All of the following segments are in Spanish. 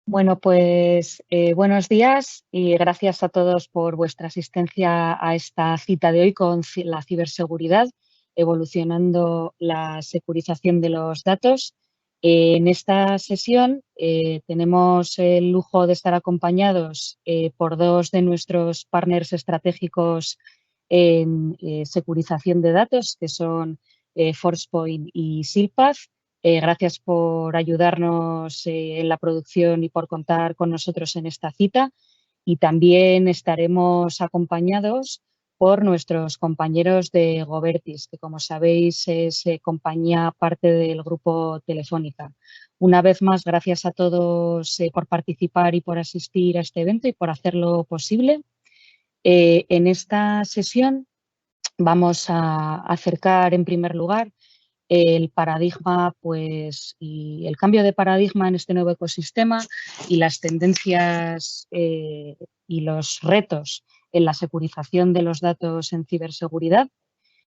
Bueno, pues buenos días y gracias a todos por vuestra asistencia a esta cita de hoy con la ciberseguridad, evolucionando la securización de los datos. En esta sesión tenemos el lujo de estar acompañados por dos de nuestros partners estratégicos en securización de datos, que son Forcepoint y Silpath. Gracias por ayudarnos en la producción y por contar con nosotros en esta cita. Y también estaremos acompañados por nuestros compañeros de Govertis, que como sabéis es compañía parte del grupo Telefónica. Una vez más, gracias a todos por participar y por asistir a este evento y por hacerlo posible. En esta sesión vamos a acercar en primer lugar el paradigma, pues, y el cambio de paradigma en este nuevo ecosistema y las tendencias y los retos en la securización de los datos en ciberseguridad.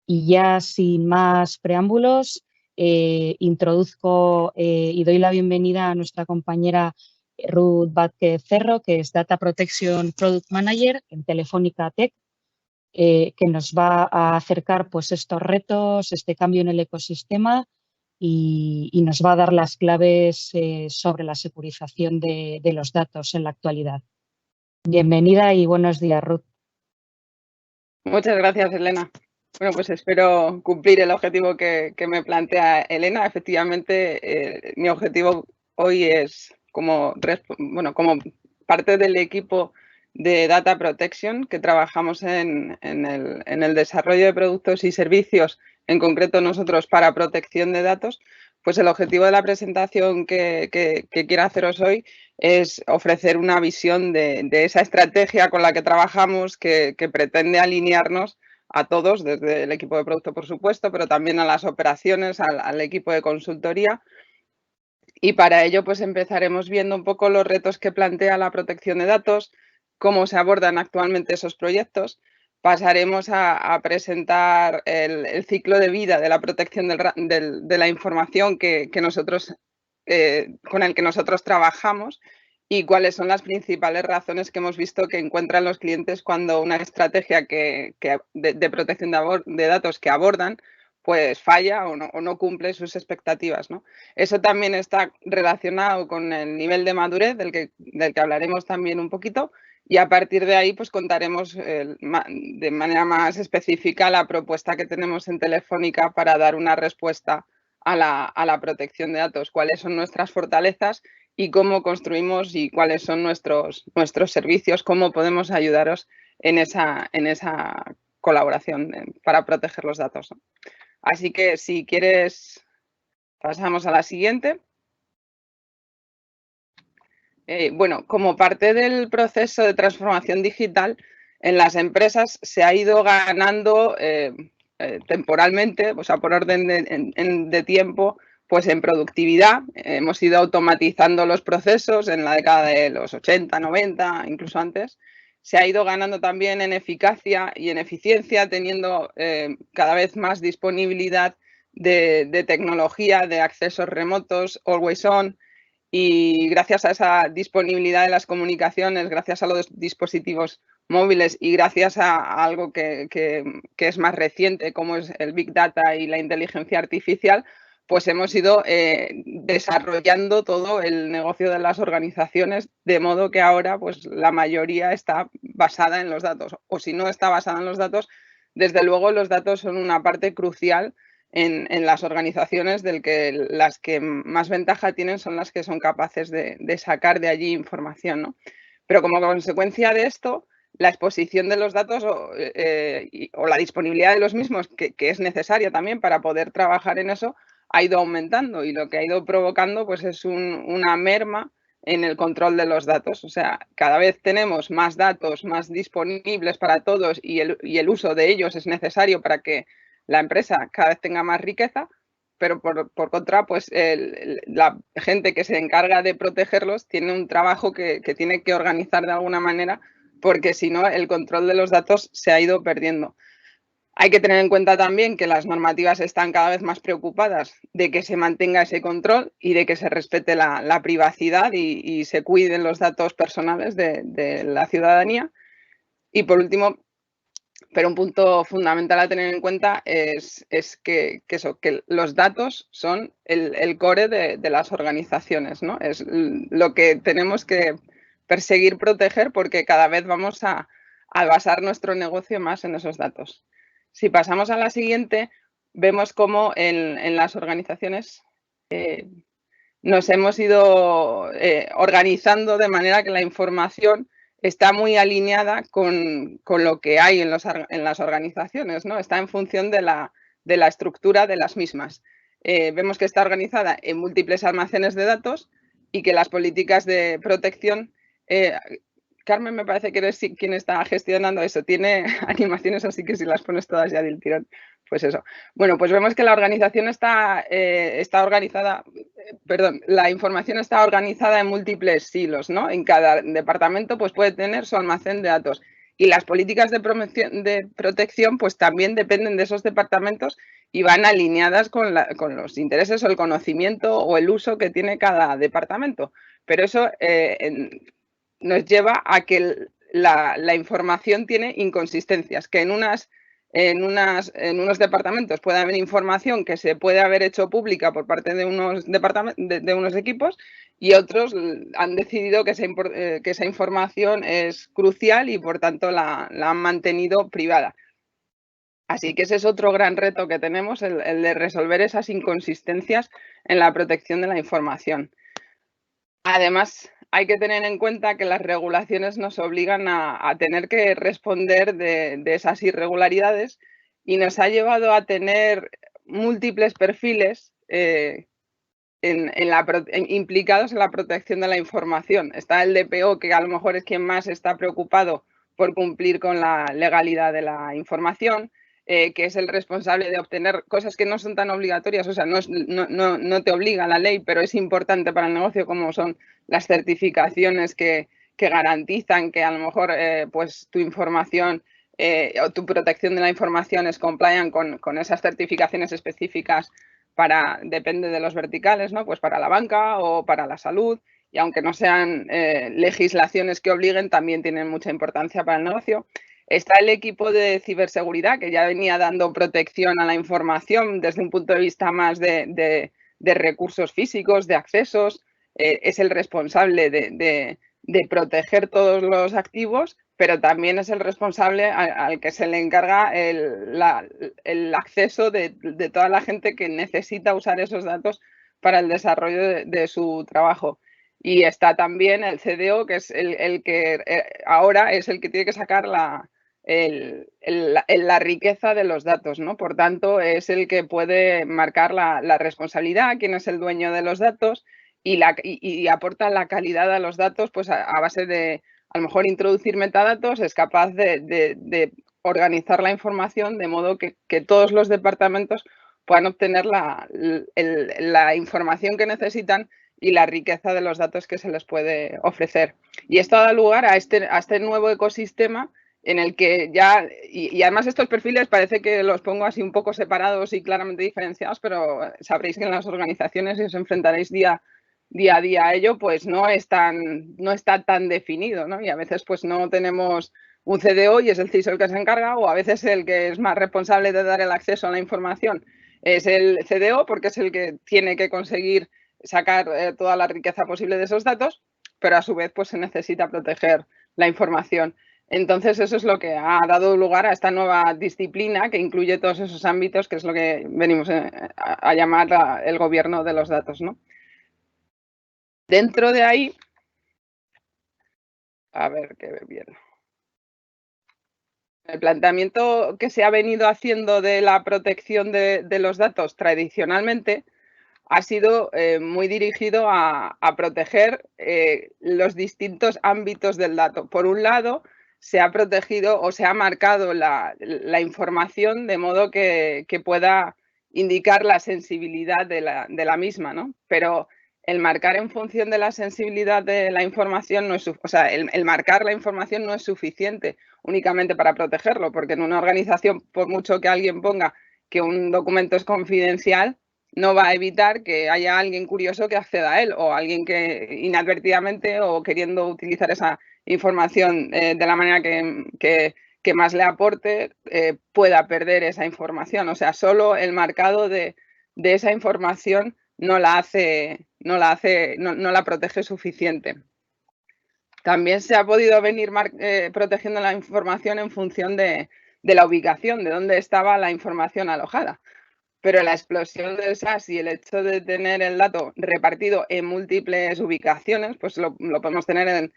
Y ya sin más preámbulos, introduzco y doy la bienvenida a nuestra compañera Ruth Vázquez Cerro, que es Data Protection Product Manager en Telefónica Tech, que nos va a acercar pues, estos retos, este cambio en el ecosistema y nos va a dar las claves sobre la securización de los datos en la actualidad. Bienvenida y buenos días, Ruth. Muchas gracias, Elena. Bueno, pues espero cumplir el objetivo que me plantea Elena. Efectivamente, mi objetivo hoy es como parte del equipo de Data Protection que trabajamos en el desarrollo de productos y servicios, en concreto nosotros para protección de datos. Pues el objetivo de la presentación que quiero haceros hoy es ofrecer una visión de esa estrategia con la que trabajamos que pretende alinearnos a todos, desde el equipo de producto, por supuesto, pero también a las operaciones, al equipo de consultoría. Y para ello, pues empezaremos viendo un poco los retos que plantea la protección de datos, cómo se abordan actualmente esos proyectos. Pasaremos a presentar el ciclo de vida de la protección de la información con el que nosotros trabajamos y cuáles son las principales razones que hemos visto que encuentran los clientes cuando una estrategia de protección de datos que abordan pues falla o no cumple sus expectativas, ¿no? Eso también está relacionado con el nivel de madurez del que hablaremos también un poquito. Y a partir de ahí, pues contaremos de manera más específica la propuesta que tenemos en Telefónica para dar una respuesta a la protección de datos, cuáles son nuestras fortalezas y cómo construimos y cuáles son nuestros servicios, cómo podemos ayudaros en esa colaboración para proteger los datos, ¿no? Así que si quieres, pasamos a la siguiente. Bueno, como parte del proceso de transformación digital, en las empresas se ha ido ganando temporalmente, o sea, por orden de tiempo, pues en productividad. Hemos ido automatizando los procesos en la década de los 80, 90, incluso antes. Se ha ido ganando también en eficacia y en eficiencia, teniendo cada vez más disponibilidad de tecnología, de accesos remotos, always on. Y gracias a esa disponibilidad de las comunicaciones, gracias a los dispositivos móviles y gracias a algo que es más reciente, como es el Big Data y la inteligencia artificial, pues hemos ido desarrollando todo el negocio de las organizaciones, de modo que ahora pues, la mayoría está basada en los datos. O si no está basada en los datos, desde luego los datos son una parte crucial en las organizaciones las que más ventaja tienen son las que son capaces de sacar de allí información, ¿no? Pero como consecuencia de esto, la exposición de los datos o la disponibilidad de los mismos, que es necesaria también para poder trabajar en eso, ha ido aumentando y lo que ha ido provocando pues, es una merma en el control de los datos. O sea, cada vez tenemos más datos más disponibles para todos y el uso de ellos es necesario para que la empresa cada vez tenga más riqueza, pero por contra, pues la gente que se encarga de protegerlos tiene un trabajo que tiene que organizar de alguna manera, porque si no, el control de los datos se ha ido perdiendo. Hay que tener en cuenta también que las normativas están cada vez más preocupadas de que se mantenga ese control y de que se respete la privacidad y se cuiden los datos personales de la ciudadanía. Y por último, pero un punto fundamental a tener en cuenta es que los datos son el core de las organizaciones, ¿no? Es lo que tenemos que perseguir proteger porque cada vez vamos a basar nuestro negocio más en esos datos. Si pasamos a la siguiente, vemos cómo en las organizaciones nos hemos ido organizando de manera que la información está muy alineada con lo que hay en las organizaciones, ¿no? Está en función de la estructura de las mismas. Vemos que está organizada en múltiples almacenes de datos y que las políticas de protección, Carmen me parece que eres quien está gestionando eso, tiene animaciones, así que si las pones todas ya del tirón, pues eso. Bueno, pues vemos que la organización está organizada, la información está organizada en múltiples silos, ¿no? En cada departamento pues puede tener su almacén de datos y las políticas de protección pues también dependen de esos departamentos y van alineadas con los intereses o el conocimiento o el uso que tiene cada departamento. Pero eso nos lleva a que la información tiene inconsistencias, que en unos departamentos puede haber información que se puede haber hecho pública por parte de unos equipos y otros han decidido que esa información es crucial y por tanto la han mantenido privada. Así que ese es otro gran reto que tenemos, el de resolver esas inconsistencias en la protección de la información. Además, hay que tener en cuenta que las regulaciones nos obligan a tener que responder de esas irregularidades y nos ha llevado a tener múltiples perfiles implicados en la protección de la información. Está el DPO, que a lo mejor es quien más está preocupado por cumplir con la legalidad de la información, que es el responsable de obtener cosas que no son tan obligatorias, o sea, no te obliga la ley, pero es importante para el negocio, como son las certificaciones que garantizan que a lo mejor pues tu información o tu protección de la información es compliant con esas certificaciones específicas depende de los verticales, ¿no? Pues para la banca o para la salud, y aunque no sean legislaciones que obliguen, también tienen mucha importancia para el negocio. Está el equipo de ciberseguridad, que ya venía dando protección a la información desde un punto de vista más de recursos físicos, de accesos. Es el responsable de proteger todos los activos, pero también es el responsable al que se le encarga el acceso de toda la gente que necesita usar esos datos para el desarrollo de su trabajo. Y está también el CDO, que es el que ahora es el que tiene que sacar la riqueza de los datos, ¿no? Por tanto, es el que puede marcar la responsabilidad, quién es el dueño de los datos y aporta la calidad a los datos pues a base de, a lo mejor, introducir metadatos, es capaz de organizar la información de modo que todos los departamentos puedan obtener la información que necesitan y la riqueza de los datos que se les puede ofrecer. Y esto da lugar a este nuevo ecosistema en el que ya, y además estos perfiles parece que los pongo así un poco separados y claramente diferenciados, pero sabréis que en las organizaciones, si os enfrentaréis día a día a ello, pues no está tan definido, ¿no? Y a veces pues no tenemos un CDO y es el CISO el que se encarga, o a veces el que es más responsable de dar el acceso a la información es el CDO porque es el que tiene que conseguir sacar toda la riqueza posible de esos datos, pero a su vez pues se necesita proteger la información. Entonces eso es lo que ha dado lugar a esta nueva disciplina que incluye todos esos ámbitos, que es lo que venimos a llamar el gobierno de los datos, ¿no? Dentro de ahí, a ver qué ve bien. El planteamiento que se ha venido haciendo de la protección de los datos tradicionalmente ha sido muy dirigido a proteger los distintos ámbitos del dato. Por un lado, se ha protegido o se ha marcado la información de modo que pueda indicar la sensibilidad de la misma, ¿no? Pero el marcar en función de la sensibilidad de la información no es, o sea, el marcar la información no es suficiente únicamente para protegerlo, porque en una organización, por mucho que alguien ponga que un documento es confidencial, no va a evitar que haya alguien curioso que acceda a él o alguien que inadvertidamente o queriendo utilizar esa información de la manera que más le aporte pueda perder esa información. O sea, solo el marcado de esa información no la protege suficiente. También se ha podido venir protegiendo la información en función de la ubicación, de dónde estaba la información alojada. Pero la explosión del SaaS y el hecho de tener el dato repartido en múltiples ubicaciones, pues lo podemos tener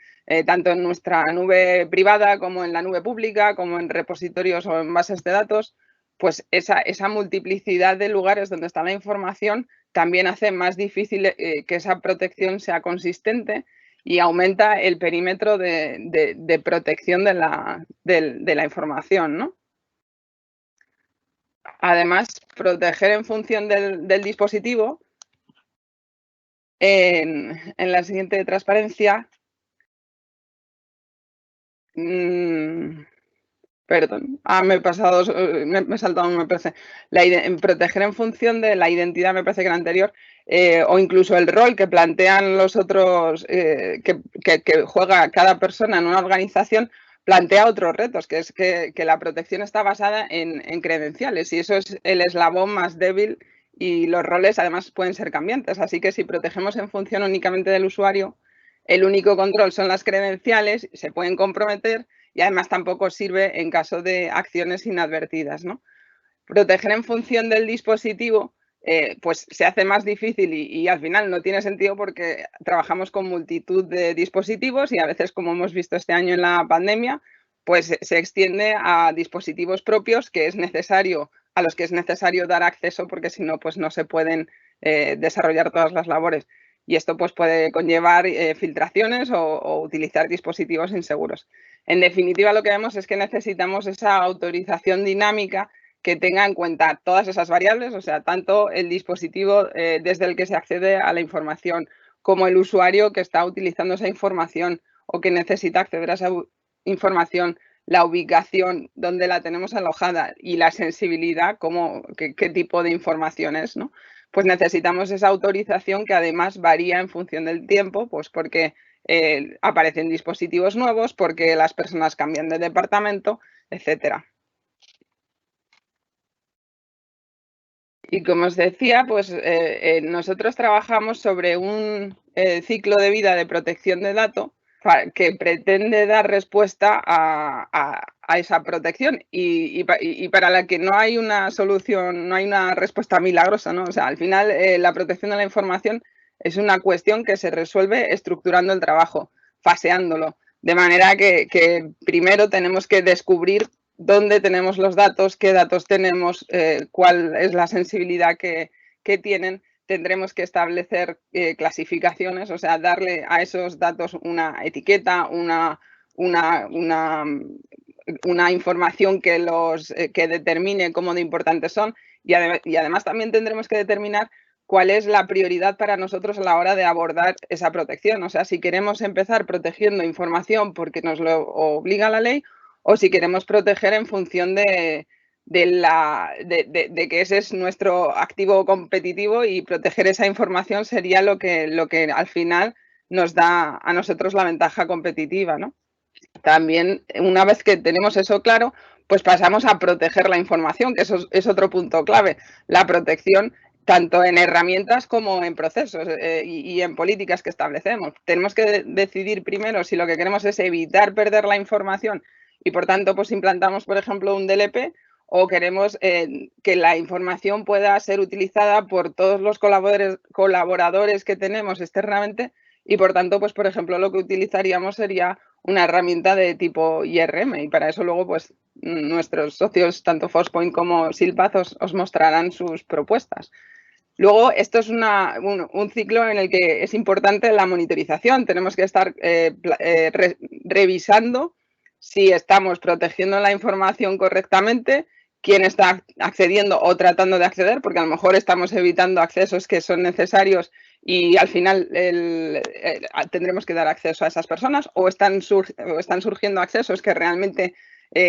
tanto en nuestra nube privada como en la nube pública, como en repositorios o en bases de datos, pues esa multiplicidad de lugares donde está la información también hace más difícil que esa protección sea consistente y aumenta el perímetro de protección de la información, ¿no? Además, proteger en función del dispositivo, en la siguiente transparencia, perdón, me he pasado, me he saltado, me parece, proteger en función de la identidad, me parece que la anterior, o incluso el rol que plantean los otros, que juega cada persona en una organización, plantea otros retos, que es que la protección está basada en credenciales y eso es el eslabón más débil y los roles además pueden ser cambiantes. Así que si protegemos en función únicamente del usuario, el único control son las credenciales, se pueden comprometer y además tampoco sirve en caso de acciones inadvertidas, ¿no? Proteger en función del dispositivo pues se hace más difícil y al final no tiene sentido porque trabajamos con multitud de dispositivos y a veces, como hemos visto este año en la pandemia, pues se extiende a dispositivos propios a los que es necesario dar acceso porque si no, pues no se pueden desarrollar todas las labores. Y esto pues puede conllevar filtraciones o utilizar dispositivos inseguros. En definitiva, lo que vemos es que necesitamos esa autorización dinámica que tenga en cuenta todas esas variables, o sea, tanto el dispositivo desde el que se accede a la información como el usuario que está utilizando esa información o que necesita acceder a esa información, la ubicación donde la tenemos alojada y la sensibilidad, qué tipo de información es, ¿no? Pues necesitamos esa autorización que además varía en función del tiempo, pues porque aparecen dispositivos nuevos, porque las personas cambian de departamento, etcétera. Y como os decía, pues nosotros trabajamos sobre un ciclo de vida de protección de datos que pretende dar respuesta a esa protección y para la que no hay una solución, no hay una respuesta milagrosa, ¿no? O sea, al final la protección de la información es una cuestión que se resuelve estructurando el trabajo, faseándolo, de manera que primero tenemos que descubrir dónde tenemos los datos, qué datos tenemos, cuál es la sensibilidad que tienen. Tendremos que establecer clasificaciones, o sea, darle a esos datos una etiqueta, una información que determine cómo de importantes son y además también tendremos que determinar cuál es la prioridad para nosotros a la hora de abordar esa protección. O sea, si queremos empezar protegiendo información porque nos lo obliga la ley o si queremos proteger en función de que ese es nuestro activo competitivo y proteger esa información sería lo que al final nos da a nosotros la ventaja competitiva, ¿no? También, una vez que tenemos eso claro, pues pasamos a proteger la información, que eso es otro punto clave, la protección tanto en herramientas como en procesos y en políticas que establecemos. Tenemos que decidir primero si lo que queremos es evitar perder la información y, por tanto, pues implantamos, por ejemplo, un DLP o queremos que la información pueda ser utilizada por todos los colaboradores que tenemos externamente y, por tanto, pues, por ejemplo, lo que utilizaríamos sería una herramienta de tipo IRM y para eso luego pues nuestros socios, tanto Forcepoint como Silpath, os mostrarán sus propuestas. Luego, esto es un ciclo en el que es importante la monitorización. Tenemos que estar revisando si estamos protegiendo la información correctamente, quién está accediendo o tratando de acceder, porque a lo mejor estamos evitando accesos que son necesarios y al final tendremos que dar acceso a esas personas o están surgiendo accesos que realmente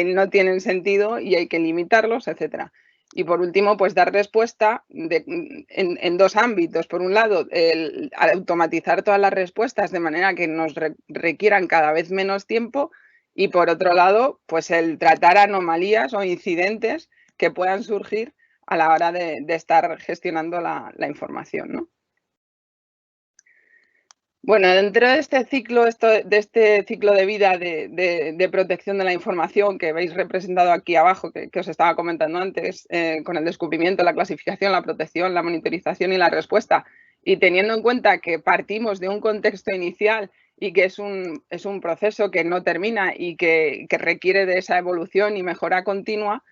no tienen sentido y hay que limitarlos, etcétera. Y por último, pues dar respuesta en dos ámbitos. Por un lado, al automatizar todas las respuestas de manera que nos requieran cada vez menos tiempo, y por otro lado, pues el tratar anomalías o incidentes que puedan surgir a la hora de estar gestionando la información, ¿no? Bueno, dentro de este ciclo, de vida de protección de la información que veis representado aquí abajo, que os estaba comentando antes, con el descubrimiento, la clasificación, la protección, la monitorización y la respuesta, y teniendo en cuenta que partimos de un contexto inicial y que es un proceso que no termina y que requiere de esa evolución y mejora continua,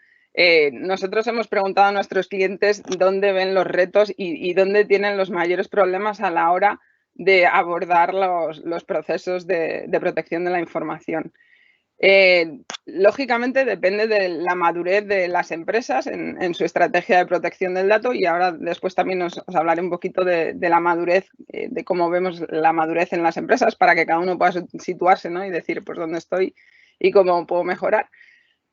nosotros hemos preguntado a nuestros clientes dónde ven los retos y dónde tienen los mayores problemas a la hora de abordar los procesos de protección de la información. Lógicamente depende de la madurez de las empresas en su estrategia de protección del dato, y ahora después también os hablaré un poquito de la madurez, de cómo vemos la madurez en las empresas para que cada uno pueda situarse, ¿no? Y decir pues dónde estoy y cómo puedo mejorar.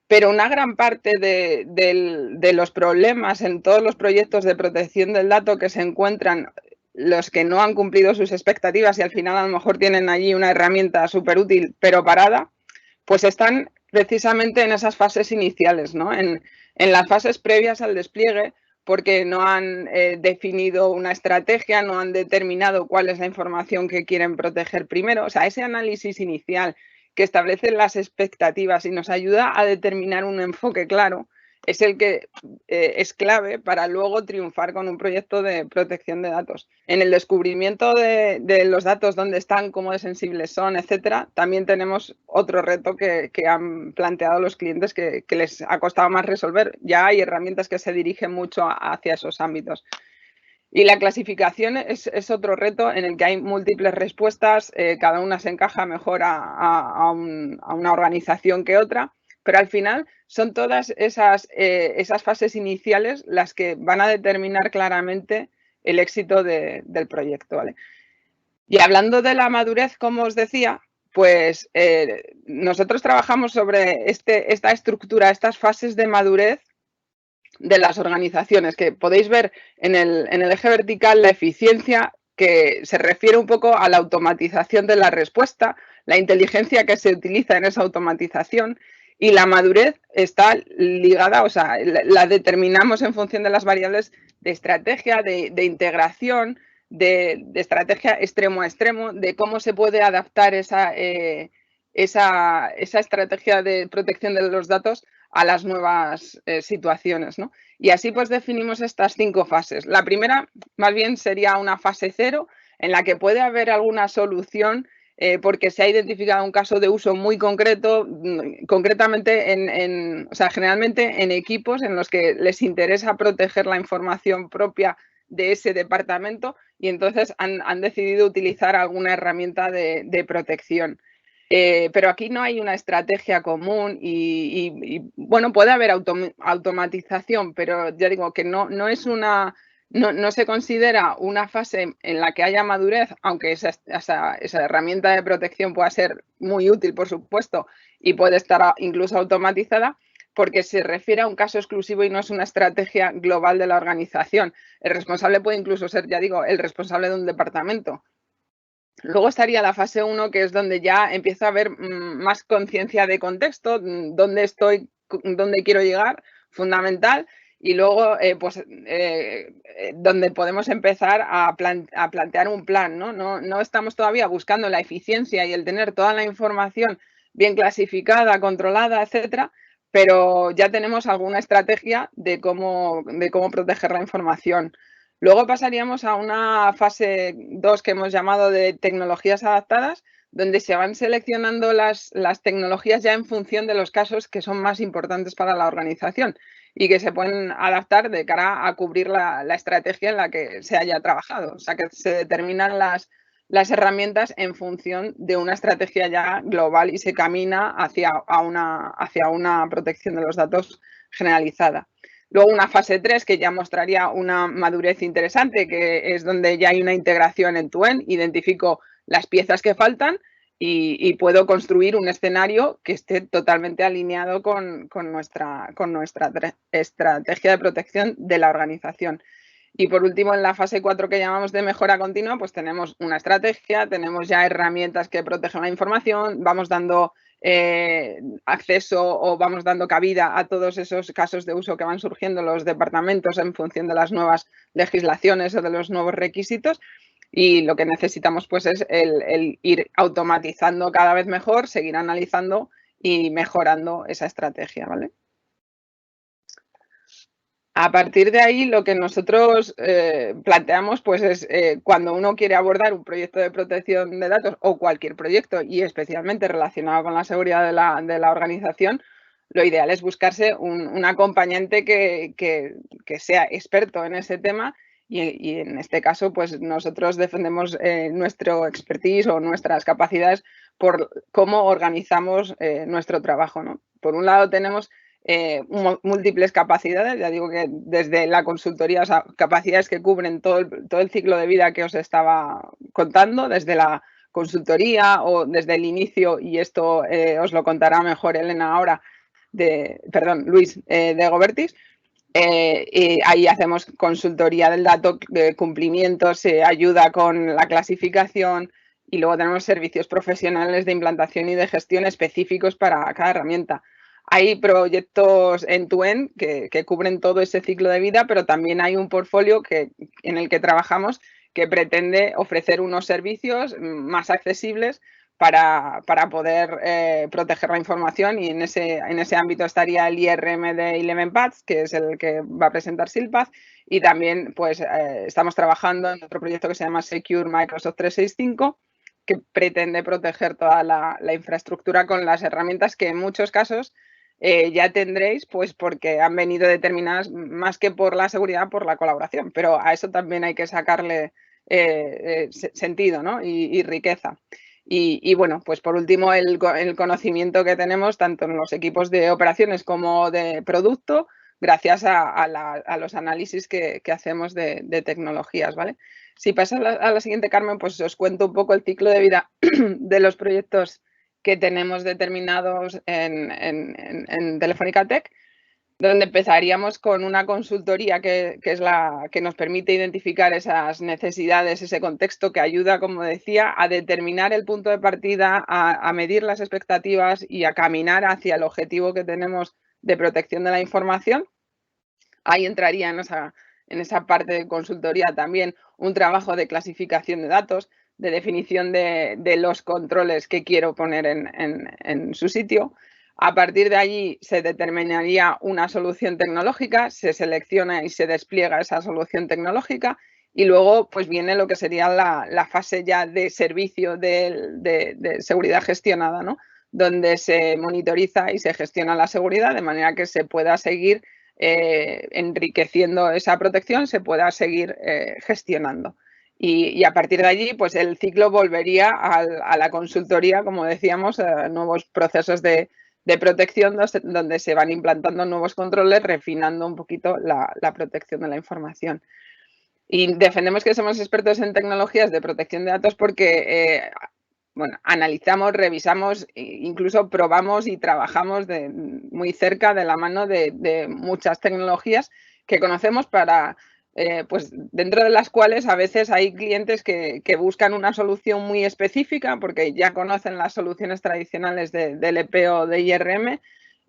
Pero una gran parte de los problemas en todos los proyectos de protección del dato que se encuentran, los que no han cumplido sus expectativas y al final a lo mejor tienen allí una herramienta súper útil pero parada, pues están precisamente en esas fases iniciales, ¿no? En las fases previas al despliegue, porque no han definido una estrategia, no han determinado cuál es la información que quieren proteger primero. O sea, ese análisis inicial que establece las expectativas y nos ayuda a determinar un enfoque claro, es el que es clave para luego triunfar con un proyecto de protección de datos. En el descubrimiento de los datos, dónde están, cómo de sensibles son, etcétera, también tenemos otro reto que han planteado los clientes que les ha costado más resolver. Ya hay herramientas que se dirigen mucho hacia esos ámbitos. Y la clasificación es otro reto en el que hay múltiples respuestas, cada una se encaja mejor a una organización que otra, pero al final son todas esas fases iniciales las que van a determinar claramente el éxito del proyecto, ¿vale? Y hablando de la madurez, como os decía, pues nosotros trabajamos sobre esta estructura, estas fases de madurez de las organizaciones, que podéis ver en el eje vertical la eficiencia, que se refiere un poco a la automatización de la respuesta, la inteligencia que se utiliza en esa automatización, y la madurez está ligada, o sea, la determinamos en función de las variables de estrategia, de integración, de estrategia extremo a extremo, de cómo se puede adaptar esa estrategia de protección de los datos a las nuevas situaciones, ¿no? Y así pues definimos estas 5 fases. La primera más bien sería una fase 0 en la que puede haber alguna solución porque se ha identificado un caso de uso muy concreto, concretamente o sea, generalmente en equipos en los que les interesa proteger la información propia de ese departamento y entonces han decidido utilizar alguna herramienta de protección. Pero aquí no hay una estrategia común y bueno, puede haber automatización, pero ya digo que no es no se considera una fase en la que haya madurez, aunque esa herramienta de protección pueda ser muy útil, por supuesto, y puede estar incluso automatizada, porque se refiere a un caso exclusivo y no es una estrategia global de la organización. El responsable puede incluso ser, ya digo, el responsable de un departamento. Luego estaría la fase 1, que es donde ya empieza a haber más conciencia de contexto, dónde estoy, dónde quiero llegar, fundamental, y luego donde podemos empezar a plantear un plan, ¿no? No estamos todavía buscando la eficiencia y el tener toda la información bien clasificada, controlada, etcétera, pero ya tenemos alguna estrategia de cómo proteger la información. Luego pasaríamos a una fase 2 que hemos llamado de tecnologías adaptadas, donde se van seleccionando las tecnologías ya en función de los casos que son más importantes para la organización y que se pueden adaptar de cara a cubrir la estrategia en la que se haya trabajado. O sea, que se determinan las herramientas en función de una estrategia ya global y se camina hacia una protección de los datos generalizada. Luego una fase 3 que ya mostraría una madurez interesante, que es donde ya hay una integración end-to-end, identifico las piezas que faltan y puedo construir un escenario que esté totalmente alineado con nuestra estrategia de protección de la organización. Y por último, en la fase 4 que llamamos de mejora continua, pues tenemos una estrategia, tenemos ya herramientas que protegen la información, vamos dando acceso o vamos dando cabida a todos esos casos de uso que van surgiendo los departamentos en función de las nuevas legislaciones o de los nuevos requisitos. Y lo que necesitamos pues es el ir automatizando cada vez mejor, seguir analizando y mejorando esa estrategia, ¿vale? A partir de ahí, lo que nosotros planteamos pues es cuando uno quiere abordar un proyecto de protección de datos o cualquier proyecto y especialmente relacionado con la seguridad de la organización, lo ideal es buscarse un acompañante que sea experto en ese tema y en este caso pues nosotros defendemos nuestro expertise o nuestras capacidades por cómo organizamos nuestro trabajo, ¿no? Por un lado tenemos múltiples capacidades, ya digo que desde la consultoría, o sea, capacidades que cubren todo el ciclo de vida que os estaba contando, desde la consultoría o desde el inicio, y esto os lo contará mejor Elena ahora, Luis, de Gobertis. Y ahí hacemos consultoría del dato, cumplimientos, ayuda con la clasificación y luego tenemos servicios profesionales de implantación y de gestión específicos para cada herramienta. Hay proyectos end-to-end que cubren todo ese ciclo de vida, pero también hay un portfolio en el que trabajamos que pretende ofrecer unos servicios más accesibles para poder proteger la información y en ese ámbito estaría el IRM de ElevenPaths, que es el que va a presentar Silpath, y también pues estamos trabajando en otro proyecto que se llama Secure Microsoft 365, que pretende proteger toda la infraestructura con las herramientas que en muchos casos ya tendréis, pues porque han venido determinadas más que por la seguridad, por la colaboración, pero a eso también hay que sacarle sentido, ¿no? y riqueza. Y bueno, pues por último, el conocimiento que tenemos tanto en los equipos de operaciones como de producto, gracias a los análisis que hacemos de tecnologías, ¿vale? Si pasas a la siguiente, Carmen, pues os cuento un poco el ciclo de vida de los proyectos que tenemos determinados en Telefónica Tech, donde empezaríamos con una consultoría que es la que nos permite identificar esas necesidades, ese contexto que ayuda, como decía, a determinar el punto de partida, a medir las expectativas y a caminar hacia el objetivo que tenemos de protección de la información. Ahí entraría en esa parte de consultoría también un trabajo de clasificación de datos, de definición de los controles que quiero poner en su sitio. A partir de allí se determinaría una solución tecnológica, se selecciona y se despliega esa solución tecnológica y luego pues viene lo que sería la fase ya de servicio de seguridad gestionada, ¿no? Donde se monitoriza y se gestiona la seguridad de manera que se pueda seguir enriqueciendo esa protección, se pueda seguir gestionando. Y a partir de allí, pues el ciclo volvería a la consultoría, como decíamos, a nuevos procesos de protección donde se van implantando nuevos controles, refinando un poquito la protección de la información. Y defendemos que somos expertos en tecnologías de protección de datos porque bueno, analizamos, revisamos, incluso probamos y trabajamos muy cerca de la mano de muchas tecnologías que conocemos pues dentro de las cuales a veces hay clientes que buscan una solución muy específica porque ya conocen las soluciones tradicionales de LP o de IRM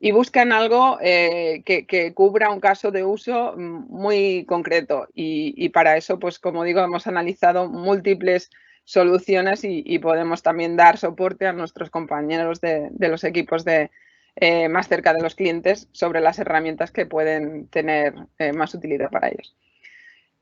y buscan algo que cubra un caso de uso muy concreto y para eso, pues como digo, hemos analizado múltiples soluciones y podemos también dar soporte a nuestros compañeros de los equipos más cerca de los clientes sobre las herramientas que pueden tener más utilidad para ellos.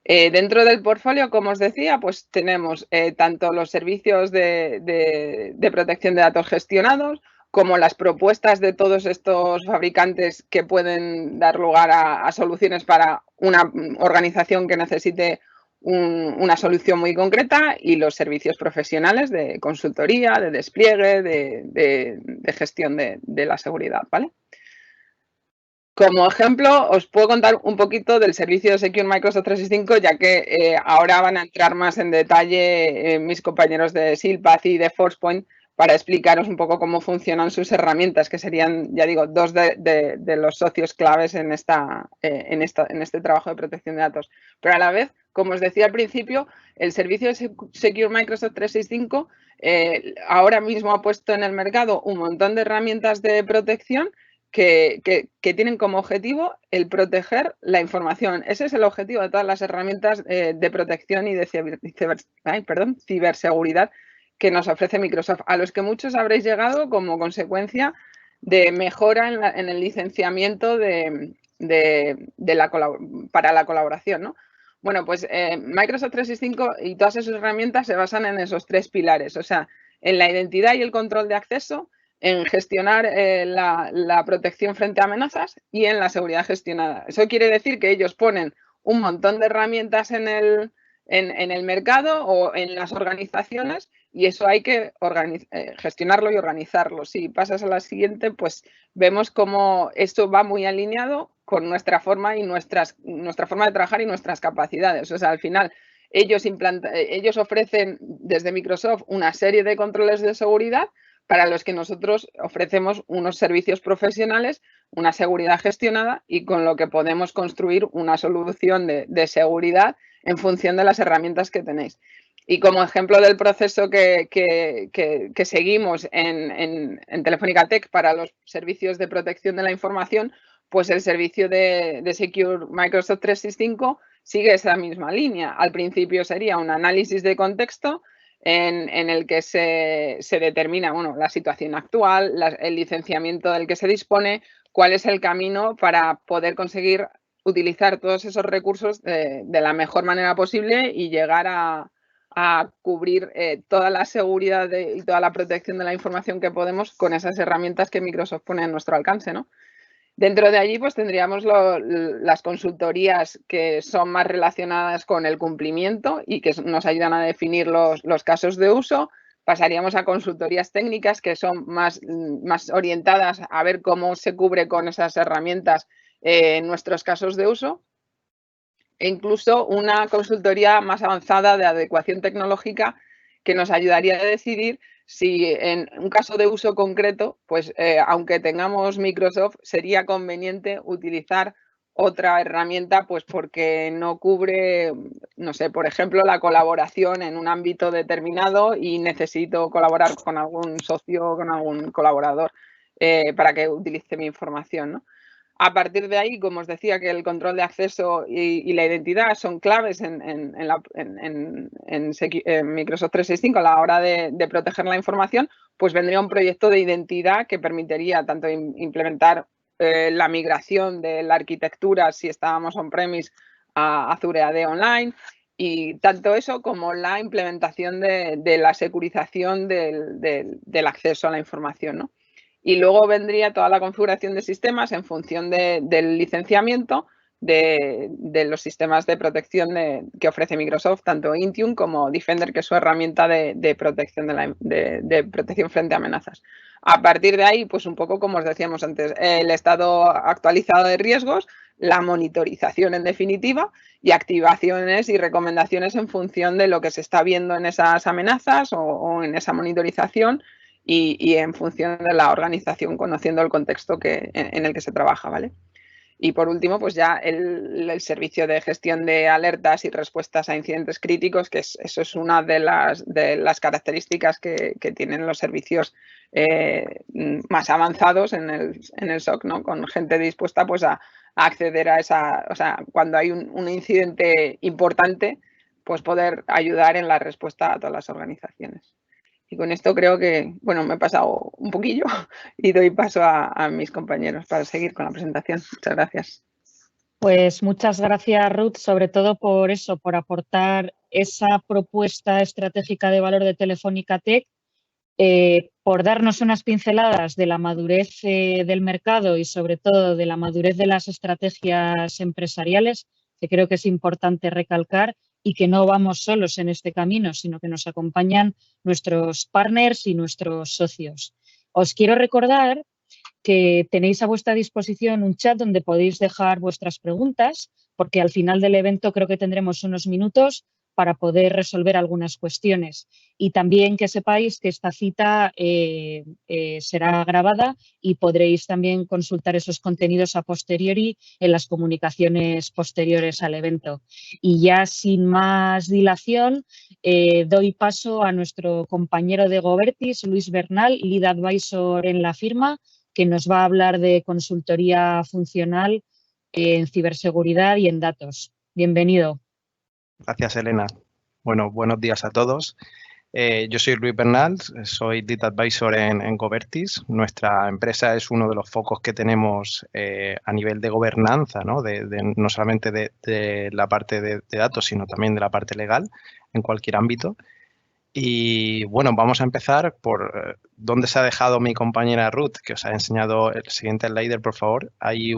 Dentro del portfolio, como os decía, pues tenemos tanto los servicios de protección de datos gestionados como las propuestas de todos estos fabricantes que pueden dar lugar a soluciones para una organización que necesite una solución muy concreta y los servicios profesionales de consultoría, de despliegue, de gestión de la seguridad, ¿vale? Como ejemplo, os puedo contar un poquito del servicio de Secure Microsoft 365, ya que ahora van a entrar más en detalle mis compañeros de Silpath y de Forcepoint para explicaros un poco cómo funcionan sus herramientas, que serían, ya digo, dos de los socios claves en este trabajo de protección de datos. Pero a la vez, como os decía al principio, el servicio de Secure Microsoft 365 ahora mismo ha puesto en el mercado un montón de herramientas de protección que tienen como objetivo el proteger la información. Ese es el objetivo de todas las herramientas de protección y de ciberseguridad que nos ofrece Microsoft, a los que muchos habréis llegado como consecuencia de mejora en el licenciamiento para la colaboración, ¿no? Bueno, pues Microsoft 365 y todas esas herramientas se basan en esos tres pilares, o sea, en la identidad y el control de acceso, en gestionar la protección frente a amenazas y en la seguridad gestionada. Eso quiere decir que ellos ponen un montón de herramientas en el mercado o en las organizaciones y eso hay que gestionarlo y organizarlo. Si pasas a la siguiente, pues vemos cómo esto va muy alineado con nuestra forma y nuestra forma de trabajar y nuestras capacidades. O sea, al final ellos ofrecen desde Microsoft una serie de controles de seguridad para los que nosotros ofrecemos unos servicios profesionales, una seguridad gestionada y con lo que podemos construir una solución de seguridad en función de las herramientas que tenéis. Y como ejemplo del proceso que seguimos en Telefónica Tech para los servicios de protección de la información, pues el servicio de Secure Microsoft 365 sigue esa misma línea. Al principio sería un análisis de contexto en el que se determina la situación actual, el licenciamiento del que se dispone, cuál es el camino para poder conseguir utilizar todos esos recursos de la mejor manera posible y llegar a cubrir toda la seguridad y toda la protección de la información que podemos con esas herramientas que Microsoft pone a nuestro alcance, ¿no? Dentro de allí, pues tendríamos las consultorías que son más relacionadas con el cumplimiento y que nos ayudan a definir los casos de uso. Pasaríamos a consultorías técnicas que son más orientadas a ver cómo se cubre con esas herramientas nuestros casos de uso. E incluso una consultoría más avanzada de adecuación tecnológica que nos ayudaría a decidir si en un caso de uso concreto, pues aunque tengamos Microsoft, sería conveniente utilizar otra herramienta, pues porque no cubre, no sé, por ejemplo, la colaboración en un ámbito determinado y necesito colaborar con algún socio o con algún colaborador para que utilice mi información, ¿no? A partir de ahí, como os decía, que el control de acceso y la identidad son claves en Microsoft 365 a la hora de proteger la información, pues vendría un proyecto de identidad que permitiría tanto implementar la migración de la arquitectura si estábamos on-premise a Azure AD Online y tanto eso como la implementación de la securización del acceso a la información, ¿no? Y luego vendría toda la configuración de sistemas en función del licenciamiento de los sistemas de protección que ofrece Microsoft, tanto Intune como Defender, que es su herramienta de protección, de protección frente a amenazas. A partir de ahí, pues un poco como os decíamos antes, el estado actualizado de riesgos, la monitorización en definitiva y activaciones y recomendaciones en función de lo que se está viendo en esas amenazas o en esa monitorización y en función de la organización, conociendo el contexto en el que se trabaja, ¿vale? Y por último, pues ya el servicio de gestión de alertas y respuestas a incidentes críticos, que eso es una de las características que tienen los servicios más avanzados en el SOC, ¿no? Con gente dispuesta pues a acceder a esa, o sea, cuando hay un incidente importante, pues poder ayudar en la respuesta a todas las organizaciones. Y con esto creo que, bueno, me he pasado un poquillo y doy paso a mis compañeros para seguir con la presentación. Muchas gracias. Pues muchas gracias, Ruth, sobre todo por eso, por aportar esa propuesta estratégica de valor de Telefónica Tech, por darnos unas pinceladas de la madurez del mercado y sobre todo de la madurez de las estrategias empresariales, que creo que es importante recalcar y que no vamos solos en este camino, sino que nos acompañan nuestros partners y nuestros socios. Os quiero recordar que tenéis a vuestra disposición un chat donde podéis dejar vuestras preguntas, porque al final del evento creo que tendremos unos minutos para poder resolver algunas cuestiones. Y también que sepáis que esta cita será grabada y podréis también consultar esos contenidos a posteriori en las comunicaciones posteriores al evento. Y ya sin más dilación, doy paso a nuestro compañero de Govertis, Luis Bernal, Lead Advisor en la firma, que nos va a hablar de consultoría funcional en ciberseguridad y en datos. Bienvenido. Gracias, Elena. Bueno, buenos días a todos. Yo soy Luis Bernal, soy Lead Advisor en Govertis. Nuestra empresa es uno de los focos que tenemos a nivel de gobernanza, ¿no? No solamente de la parte de datos, sino también de la parte legal en cualquier ámbito. Y bueno, vamos a empezar por dónde se ha dejado mi compañera Ruth, que os ha enseñado el siguiente slider, por favor. Hay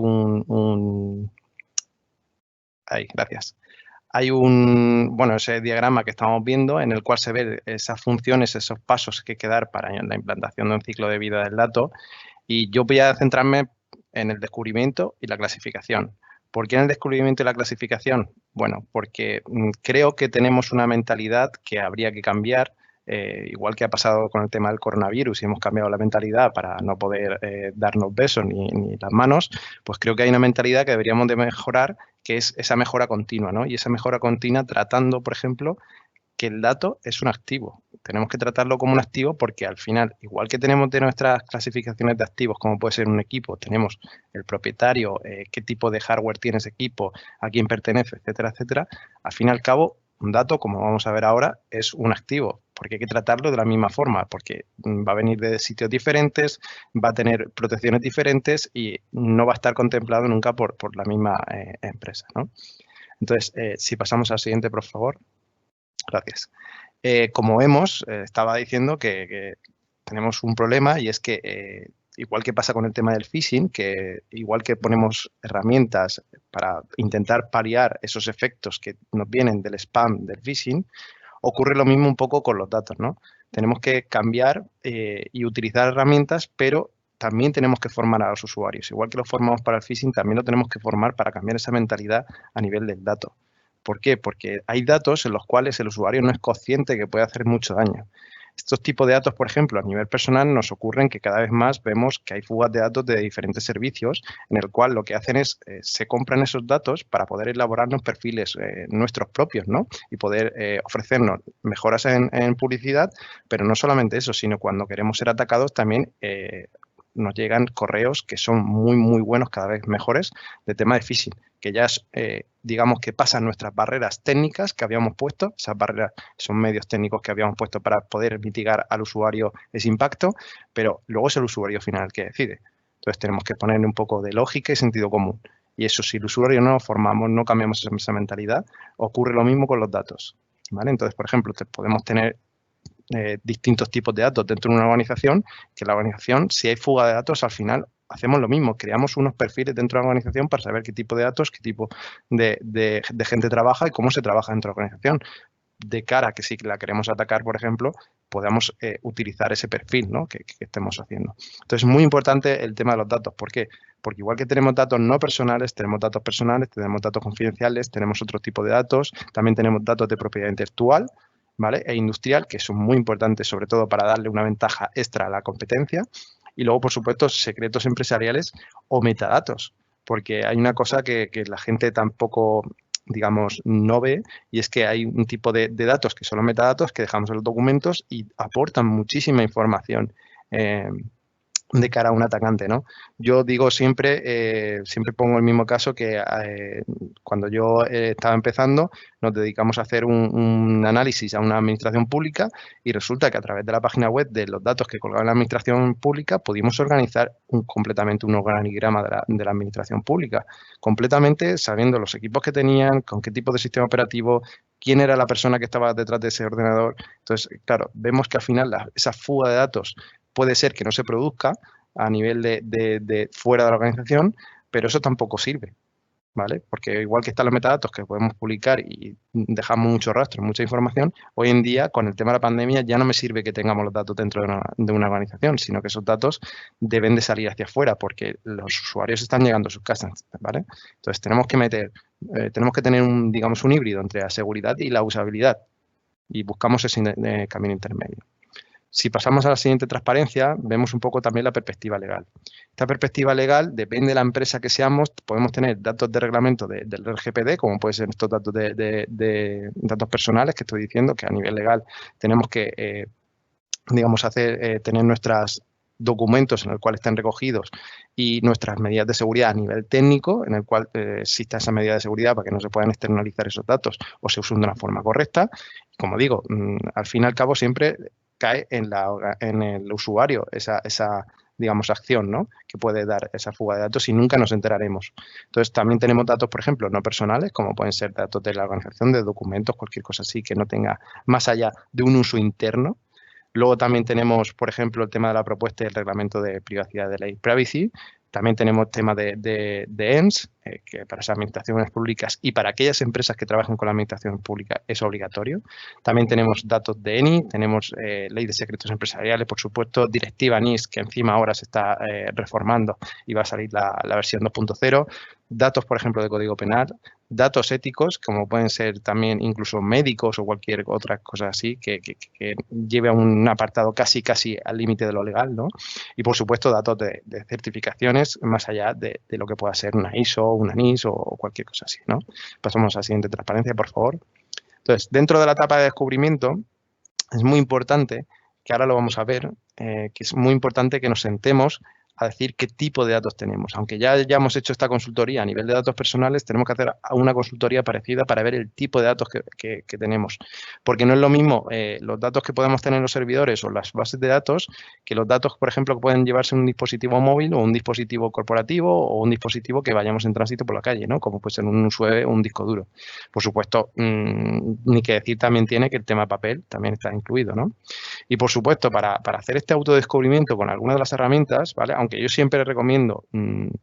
Ahí, gracias. Hay ese diagrama que estamos viendo en el cual se ven esas funciones, esos pasos que hay que dar para la implantación de un ciclo de vida del dato. Y yo voy a centrarme en el descubrimiento y la clasificación. ¿Por qué en el descubrimiento y la clasificación? Bueno, porque creo que tenemos una mentalidad que habría que cambiar, igual que ha pasado con el tema del coronavirus y hemos cambiado la mentalidad para no poder darnos besos ni las manos, pues creo que hay una mentalidad que deberíamos de mejorar, que es esa mejora continua, ¿no? Y esa mejora continua tratando, por ejemplo, que el dato es un activo. Tenemos que tratarlo como un activo porque al final, igual que tenemos de nuestras clasificaciones de activos, como puede ser un equipo, tenemos el propietario, qué tipo de hardware tiene ese equipo, a quién pertenece, etcétera, etcétera. Al fin y al cabo, un dato, como vamos a ver ahora, es un activo, porque hay que tratarlo de la misma forma, porque va a venir de sitios diferentes, va a tener protecciones diferentes y no va a estar contemplado nunca por la misma empresa, ¿no? Entonces, si pasamos al siguiente, por favor. Gracias. Como vemos, estaba diciendo que tenemos un problema y es que, igual que pasa con el tema del phishing, que igual que ponemos herramientas para intentar paliar esos efectos que nos vienen del spam, del phishing, ocurre lo mismo un poco con los datos, ¿no? Tenemos que cambiar y utilizar herramientas, pero también tenemos que formar a los usuarios. Igual que lo formamos para el phishing, también lo tenemos que formar para cambiar esa mentalidad a nivel del dato. ¿Por qué? Porque hay datos en los cuales el usuario no es consciente que puede hacer mucho daño. Estos tipos de datos, por ejemplo, a nivel personal nos ocurren que cada vez más vemos que hay fugas de datos de diferentes servicios en el cual lo que hacen es se compran esos datos para poder elaborarnos perfiles nuestros propios, ¿no? Y poder ofrecernos mejoras en publicidad, pero no solamente eso, sino cuando queremos ser atacados también nos llegan correos que son muy, muy buenos, cada vez mejores, de tema de phishing, que ya es, digamos que pasan nuestras barreras técnicas que habíamos puesto, esas barreras son medios técnicos que habíamos puesto para poder mitigar al usuario ese impacto, pero luego es el usuario final el que decide. Entonces tenemos que ponerle un poco de lógica y sentido común. Y eso, si el usuario no nos formamos, no cambiamos esa mentalidad, ocurre lo mismo con los datos, ¿vale? Entonces, por ejemplo, podemos tener distintos tipos de datos dentro de una organización, que la organización, si hay fuga de datos, al final hacemos lo mismo, creamos unos perfiles dentro de la organización para saber qué tipo de datos, qué tipo de gente trabaja y cómo se trabaja dentro de la organización, de cara a que si la queremos atacar, por ejemplo, podamos utilizar ese perfil, ¿no? que estemos haciendo. Entonces, es muy importante el tema de los datos. ¿Por qué? Porque igual que tenemos datos no personales, tenemos datos personales, tenemos datos confidenciales, tenemos otro tipo de datos, también tenemos datos de propiedad intelectual, ¿vale? E industrial, que son muy importantes, sobre todo para darle una ventaja extra a la competencia. Y luego, por supuesto, secretos empresariales o metadatos, porque hay una cosa que la gente tampoco, digamos, no ve, y es que hay un tipo de datos que son los metadatos que dejamos en los documentos y aportan muchísima información de cara a un atacante, ¿no? Yo digo siempre, siempre pongo el mismo caso que cuando yo estaba empezando, nos dedicamos a hacer un análisis a una administración pública y resulta que a través de la página web de los datos que colgaba la administración pública pudimos organizar completamente un organigrama de la administración pública, completamente sabiendo los equipos que tenían, con qué tipo de sistema operativo, quién era la persona que estaba detrás de ese ordenador. Entonces, claro, vemos que al final esa fuga de datos puede ser que no se produzca a nivel de fuera de la organización, pero eso tampoco sirve. ¿vale? Porque igual que están los metadatos que podemos publicar y dejamos muchos rastros, mucha información, hoy en día con el tema de la pandemia ya no me sirve que tengamos los datos dentro de una organización, sino que esos datos deben de salir hacia afuera porque los usuarios están llegando a sus casas, ¿vale? Entonces tenemos que tener digamos, un híbrido entre la seguridad y la usabilidad y buscamos ese camino intermedio. Si pasamos a la siguiente transparencia, vemos un poco también la perspectiva legal. Esta perspectiva legal, depende de la empresa que seamos, podemos tener datos de reglamento del RGPD, como pueden ser estos datos de datos personales que estoy diciendo, que a nivel legal tenemos que, digamos, tener nuestros documentos en el cual estén recogidos y nuestras medidas de seguridad a nivel técnico, en el cual exista esa medida de seguridad para que no se puedan externalizar esos datos o se usen de una forma correcta. Como digo, al fin y al cabo siempre cae en el usuario esa digamos, acción, ¿no? Que puede dar esa fuga de datos y nunca nos enteraremos. Entonces, también tenemos datos, por ejemplo, no personales, como pueden ser datos de la organización, de documentos, cualquier cosa así que no tenga más allá de un uso interno. Luego también tenemos, por ejemplo, el tema de la propuesta del reglamento de privacidad de ley privacy. También tenemos tema de ENS, que para las administraciones públicas y para aquellas empresas que trabajan con la administración pública es obligatorio. También tenemos datos de ENI, tenemos ley de secretos empresariales, por supuesto, directiva NIS, que encima ahora se está reformando y va a salir la versión 2.0. Datos, por ejemplo, de Código Penal, datos éticos, como pueden ser también incluso médicos o cualquier otra cosa así, que lleve a un apartado casi al límite de lo legal, ¿no? Y, por supuesto, datos de certificaciones más allá de lo que pueda ser una ISO, una NIS o cualquier cosa así, ¿no? Pasamos a la siguiente transparencia, por favor. Entonces, dentro de la etapa de descubrimiento, es muy importante, que ahora lo vamos a ver, que es muy importante que nos sentemos a decir qué tipo de datos tenemos. Aunque ya hemos hecho esta consultoría a nivel de datos personales, tenemos que hacer una consultoría parecida para ver el tipo de datos que tenemos. Porque no es lo mismo los datos que podemos tener en los servidores o las bases de datos que los datos, por ejemplo, que pueden llevarse en un dispositivo móvil o un dispositivo corporativo o un dispositivo que vayamos en tránsito por la calle, ¿no? Como puede ser un USB o un disco duro. Por supuesto, ni que decir también tiene que el tema papel también está incluido, ¿no? Y, por supuesto, para hacer este autodescubrimiento con alguna de las herramientas, ¿vale? Aunque yo siempre recomiendo,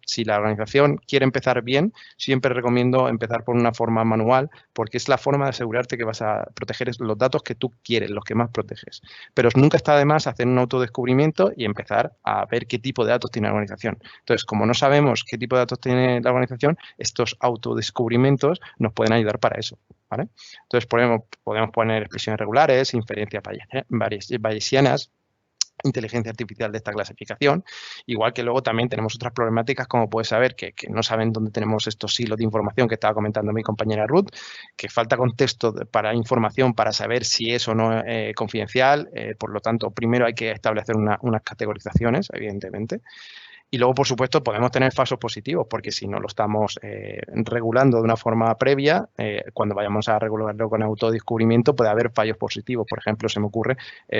si la organización quiere empezar bien, siempre recomiendo empezar por una forma manual, porque es la forma de asegurarte que vas a proteger los datos que tú quieres, los que más proteges. Pero nunca está de más hacer un autodescubrimiento y empezar a ver qué tipo de datos tiene la organización. Entonces, como no sabemos qué tipo de datos tiene la organización, estos autodescubrimientos nos pueden ayudar para eso, ¿vale? Entonces, podemos poner expresiones regulares, inferencias bayesianas, inteligencia artificial de esta clasificación, igual que luego también tenemos otras problemáticas como puedes saber que no saben dónde tenemos estos hilos de información que estaba comentando mi compañera Ruth, que falta contexto para información para saber si es o no confidencial, por lo tanto primero hay que establecer unas categorizaciones, evidentemente. Y luego, por supuesto, podemos tener falsos positivos, porque si no lo estamos regulando de una forma previa, cuando vayamos a regularlo con autodescubrimiento puede haber fallos positivos. Por ejemplo, se me ocurre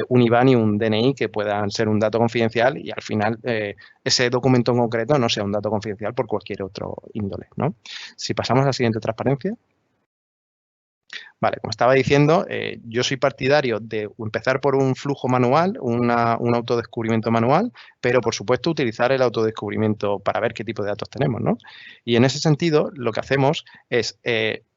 un IBAN y un DNI que puedan ser un dato confidencial y al final ese documento en concreto no sea un dato confidencial por cualquier otro índole, ¿no? Si pasamos a la siguiente transparencia. Vale, como estaba diciendo, yo soy partidario de empezar por un flujo manual, un autodescubrimiento manual, pero por supuesto utilizar el autodescubrimiento para ver qué tipo de datos tenemos, ¿no? Y en ese sentido, lo que hacemos es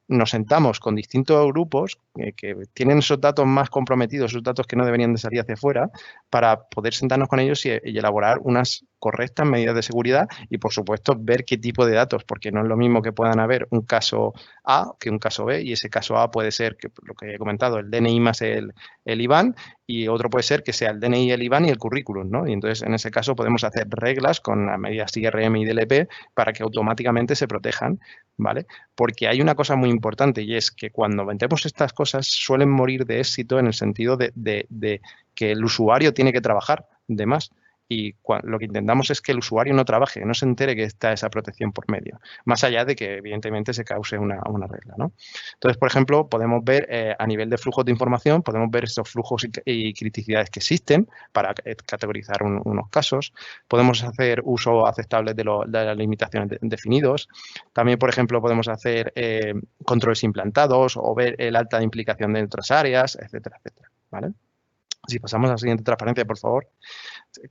nos sentamos con distintos grupos que tienen esos datos más comprometidos, esos datos que no deberían de salir hacia afuera, para poder sentarnos con ellos y elaborar unas correctas medidas de seguridad y, por supuesto, ver qué tipo de datos, porque no es lo mismo que puedan haber un caso A que un caso B, y ese caso A puede ser, lo que he comentado, el DNI más el IBAN, y otro puede ser que sea el DNI, el IBAN y el currículum, ¿no? Y entonces, en ese caso, podemos hacer reglas con las medidas IRM y DLP para que automáticamente se protejan, ¿vale? Porque hay una cosa muy importante y es que cuando vendemos estas cosas suelen morir de éxito en el sentido de que el usuario tiene que trabajar de más. Y lo que intentamos es que el usuario no trabaje, que no se entere que está esa protección por medio, más allá de que evidentemente se cause una regla, ¿no? Entonces, por ejemplo, podemos ver a nivel de flujos de información, podemos ver estos flujos y criticidades que existen para categorizar unos casos. Podemos hacer uso aceptable de las limitaciones definidos. También, por ejemplo, podemos hacer controles implantados o ver el alta de implicación de otras áreas, etcétera, etcétera, ¿vale? Si pasamos a la siguiente transparencia, por favor.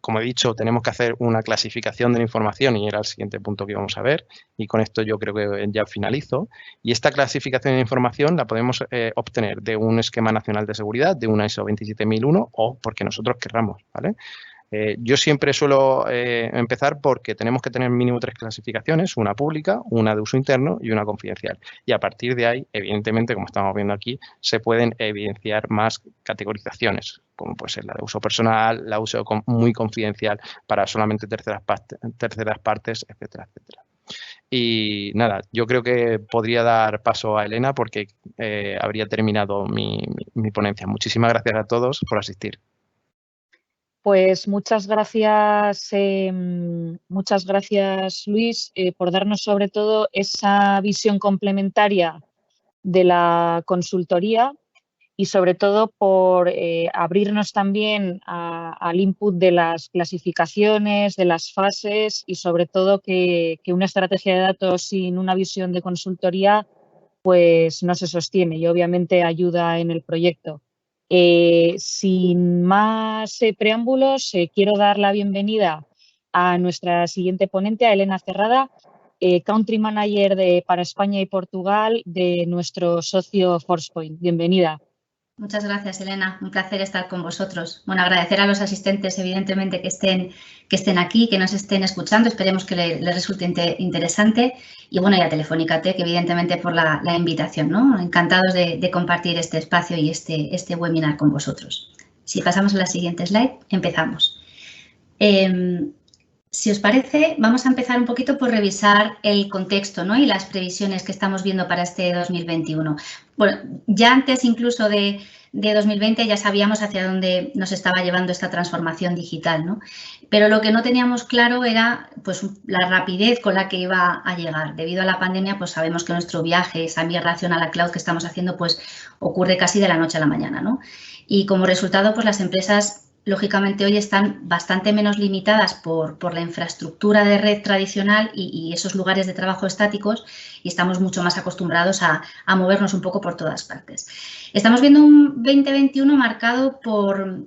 como he dicho, tenemos que hacer una clasificación de la información y era el siguiente punto que íbamos a ver. Y con esto yo creo que ya finalizo. Y esta clasificación de información la podemos obtener de un esquema nacional de seguridad, de una ISO 27001 o porque nosotros querramos, ¿vale? Yo siempre suelo empezar porque tenemos que tener mínimo 3 clasificaciones, una pública, una de uso interno y una confidencial. Y a partir de ahí, evidentemente, como estamos viendo aquí, se pueden evidenciar más categorizaciones, como puede ser la de uso personal, la de uso muy confidencial para solamente terceras partes, etcétera, etcétera. Y nada, yo creo que podría dar paso a Elena porque habría terminado mi ponencia. Muchísimas gracias a todos por asistir. Pues muchas gracias Luis, por darnos sobre todo esa visión complementaria de la consultoría y sobre todo por abrirnos también al input de las clasificaciones, de las fases y sobre todo que una estrategia de datos sin una visión de consultoría pues no se sostiene y obviamente ayuda en el proyecto. Sin más preámbulos, quiero dar la bienvenida a nuestra siguiente ponente, a Elena Cerrada, Country Manager para España y Portugal de nuestro socio Forcepoint. Bienvenida. Muchas gracias, Elena. Un placer estar con vosotros. Bueno, agradecer a los asistentes, evidentemente, que estén aquí, que nos estén escuchando. Esperemos que les resulte interesante. Y bueno, y a Telefónica Tech, evidentemente, por la invitación, ¿no? Encantados de compartir este espacio y este webinar con vosotros. Si pasamos a la siguiente slide, empezamos. Si os parece, vamos a empezar un poquito por revisar el contexto, ¿no? Y las previsiones que estamos viendo para este 2021. Bueno, ya antes incluso de 2020 ya sabíamos hacia dónde nos estaba llevando esta transformación digital, ¿no? Pero lo que no teníamos claro era pues, la rapidez con la que iba a llegar. Debido a la pandemia, pues sabemos que nuestro viaje, esa migración a la cloud que estamos haciendo, pues ocurre casi de la noche a la mañana, ¿no? Y como resultado, pues las empresas lógicamente hoy están bastante menos limitadas por la infraestructura de red tradicional y esos lugares de trabajo estáticos y estamos mucho más acostumbrados a movernos un poco por todas partes. Estamos viendo un 2021 marcado por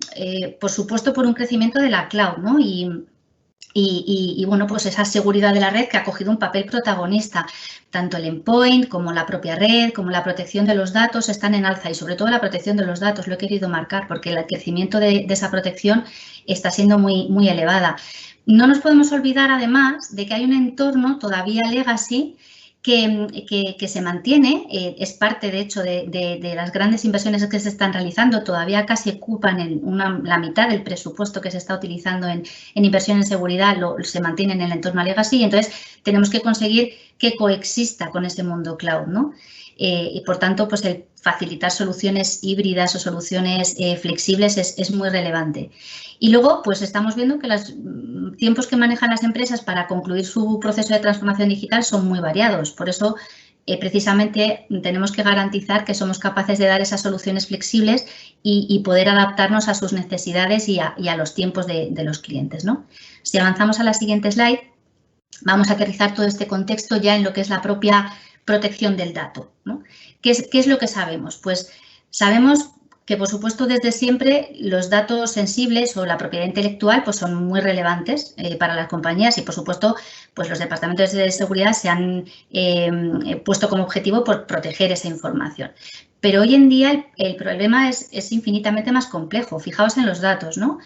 supuesto por un crecimiento de la cloud, ¿no? Y bueno, pues esa seguridad de la red que ha cogido un papel protagonista. Tanto el endpoint como la propia red, como la protección de los datos están en alza y sobre todo la protección de los datos, lo he querido marcar porque el crecimiento de esa protección está siendo muy elevada. No nos podemos olvidar además de que hay un entorno todavía legacy que se mantiene, es parte de hecho de las grandes inversiones que se están realizando, todavía casi ocupan la mitad del presupuesto que se está utilizando en inversión en seguridad, se mantiene en el entorno legacy y entonces tenemos que conseguir que coexista con ese mundo cloud, ¿no? Y por tanto, pues el facilitar soluciones híbridas o soluciones flexibles es muy relevante. Y luego, pues estamos viendo que los tiempos que manejan las empresas para concluir su proceso de transformación digital son muy variados. Por eso, precisamente, tenemos que garantizar que somos capaces de dar esas soluciones flexibles y poder adaptarnos a sus necesidades y a los tiempos de los clientes, ¿no? Si avanzamos a la siguiente slide, vamos a aterrizar todo este contexto ya en lo que es la propia protección del dato, ¿no? ¿Qué es lo que sabemos? Pues sabemos que, por supuesto, desde siempre los datos sensibles o la propiedad intelectual pues son muy relevantes para las compañías y, por supuesto, pues los departamentos de seguridad se han puesto como objetivo por proteger esa información. Pero hoy en día el problema es infinitamente más complejo. Fijaos en los datos, ¿no?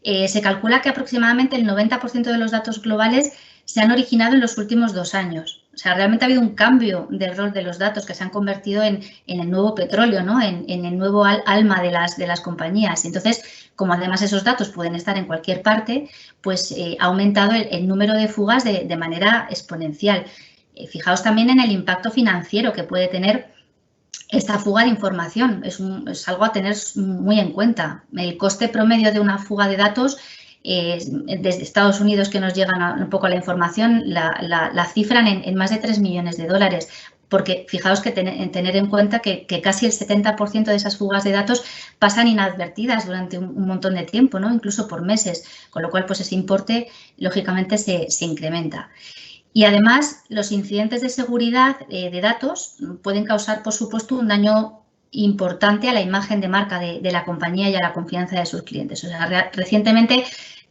Se calcula que aproximadamente el 90% de los datos globales se han originado en los últimos 2 años. O sea, realmente ha habido un cambio del rol de los datos que se han convertido en el nuevo petróleo, ¿no? En el nuevo alma de las compañías. Entonces, como además esos datos pueden estar en cualquier parte, pues ha aumentado el número de fugas de manera exponencial. Fijaos también en el impacto financiero que puede tener esta fuga de información. Es algo a tener muy en cuenta. El coste promedio de una fuga de datos desde Estados Unidos, que nos llegan un poco la información, la cifran en más de 3 millones de dólares, porque fijaos que tener en cuenta que casi el 70% de esas fugas de datos pasan inadvertidas durante un montón de tiempo, ¿no? Incluso por meses, con lo cual pues ese importe lógicamente se incrementa. Y además los incidentes de seguridad de datos pueden causar, por supuesto, un daño importante a la imagen de marca de la compañía y a la confianza de sus clientes. O sea, recientemente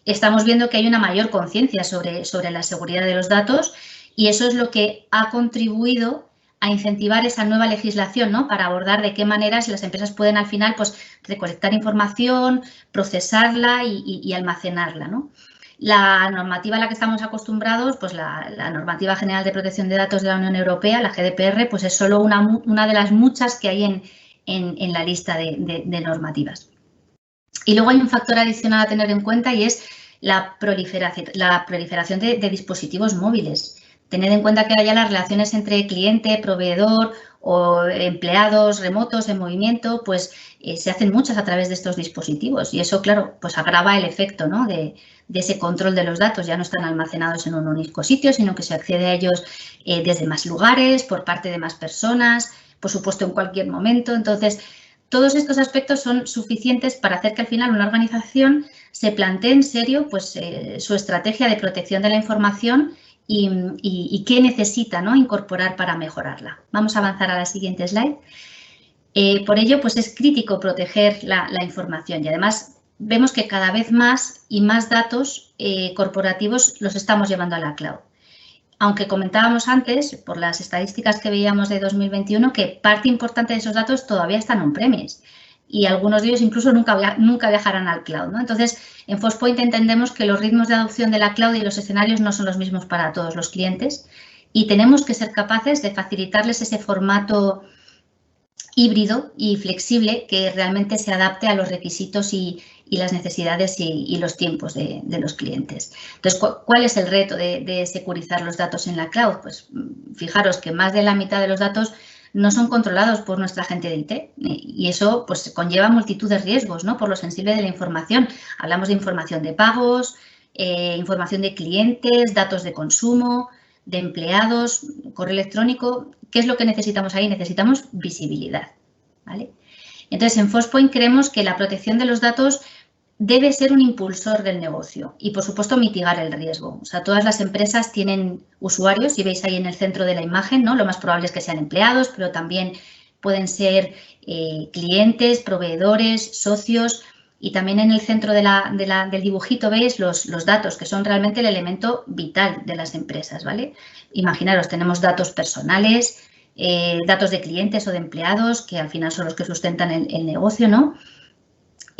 estamos viendo que hay una mayor conciencia sobre la seguridad de los datos y eso es lo que ha contribuido a incentivar esa nueva legislación, ¿no? Para abordar de qué maneras las empresas pueden al final pues, recolectar información, procesarla y almacenarla, ¿no? La normativa a la que estamos acostumbrados, pues la Normativa General de Protección de Datos de la Unión Europea, la GDPR, pues es solo una de las muchas que hay en la lista de normativas. Y luego hay un factor adicional a tener en cuenta y es la proliferación de dispositivos móviles. Tened en cuenta que ahora ya las relaciones entre cliente, proveedor o empleados remotos en movimiento, pues se hacen muchas a través de estos dispositivos y eso, claro, pues agrava el efecto, ¿no? de ese control de los datos. Ya no están almacenados en un único sitio, sino que se accede a ellos desde más lugares, por parte de más personas, por supuesto en cualquier momento. Entonces, todos estos aspectos son suficientes para hacer que al final una organización se plantee en serio pues, su estrategia de protección de la información y qué necesita, ¿no? Incorporar para mejorarla. Vamos a avanzar a la siguiente slide. Por ello, pues es crítico proteger la información y además vemos que cada vez más y más datos corporativos los estamos llevando a la cloud. Aunque comentábamos antes, por las estadísticas que veíamos de 2021, que parte importante de esos datos todavía están on-premise y algunos de ellos incluso nunca viajarán al cloud, ¿no? Entonces, en Forcepoint entendemos que los ritmos de adopción de la cloud y los escenarios no son los mismos para todos los clientes y tenemos que ser capaces de facilitarles ese formato híbrido y flexible que realmente se adapte a los requisitos y las necesidades y los tiempos de los clientes. Entonces, ¿cuál es el reto de securizar los datos en la cloud? Pues fijaros que más de la mitad de los datos no son controlados por nuestra gente de IT y eso pues conlleva multitud de riesgos, ¿no? Por lo sensible de la información. Hablamos de información de pagos, información de clientes, datos de consumo, de empleados, correo electrónico. ¿Qué es lo que necesitamos ahí? Necesitamos visibilidad, ¿vale? Entonces, en Forcepoint creemos que la protección de los datos debe ser un impulsor del negocio y, por supuesto, mitigar el riesgo. O sea, todas las empresas tienen usuarios, si veis ahí en el centro de la imagen, ¿no? Lo más probable es que sean empleados, pero también pueden ser clientes, proveedores, socios y también en el centro del dibujito veis los datos, que son realmente el elemento vital de las empresas, ¿vale? Imaginaros, tenemos datos personales, datos de clientes o de empleados, que al final son los que sustentan el negocio, ¿no?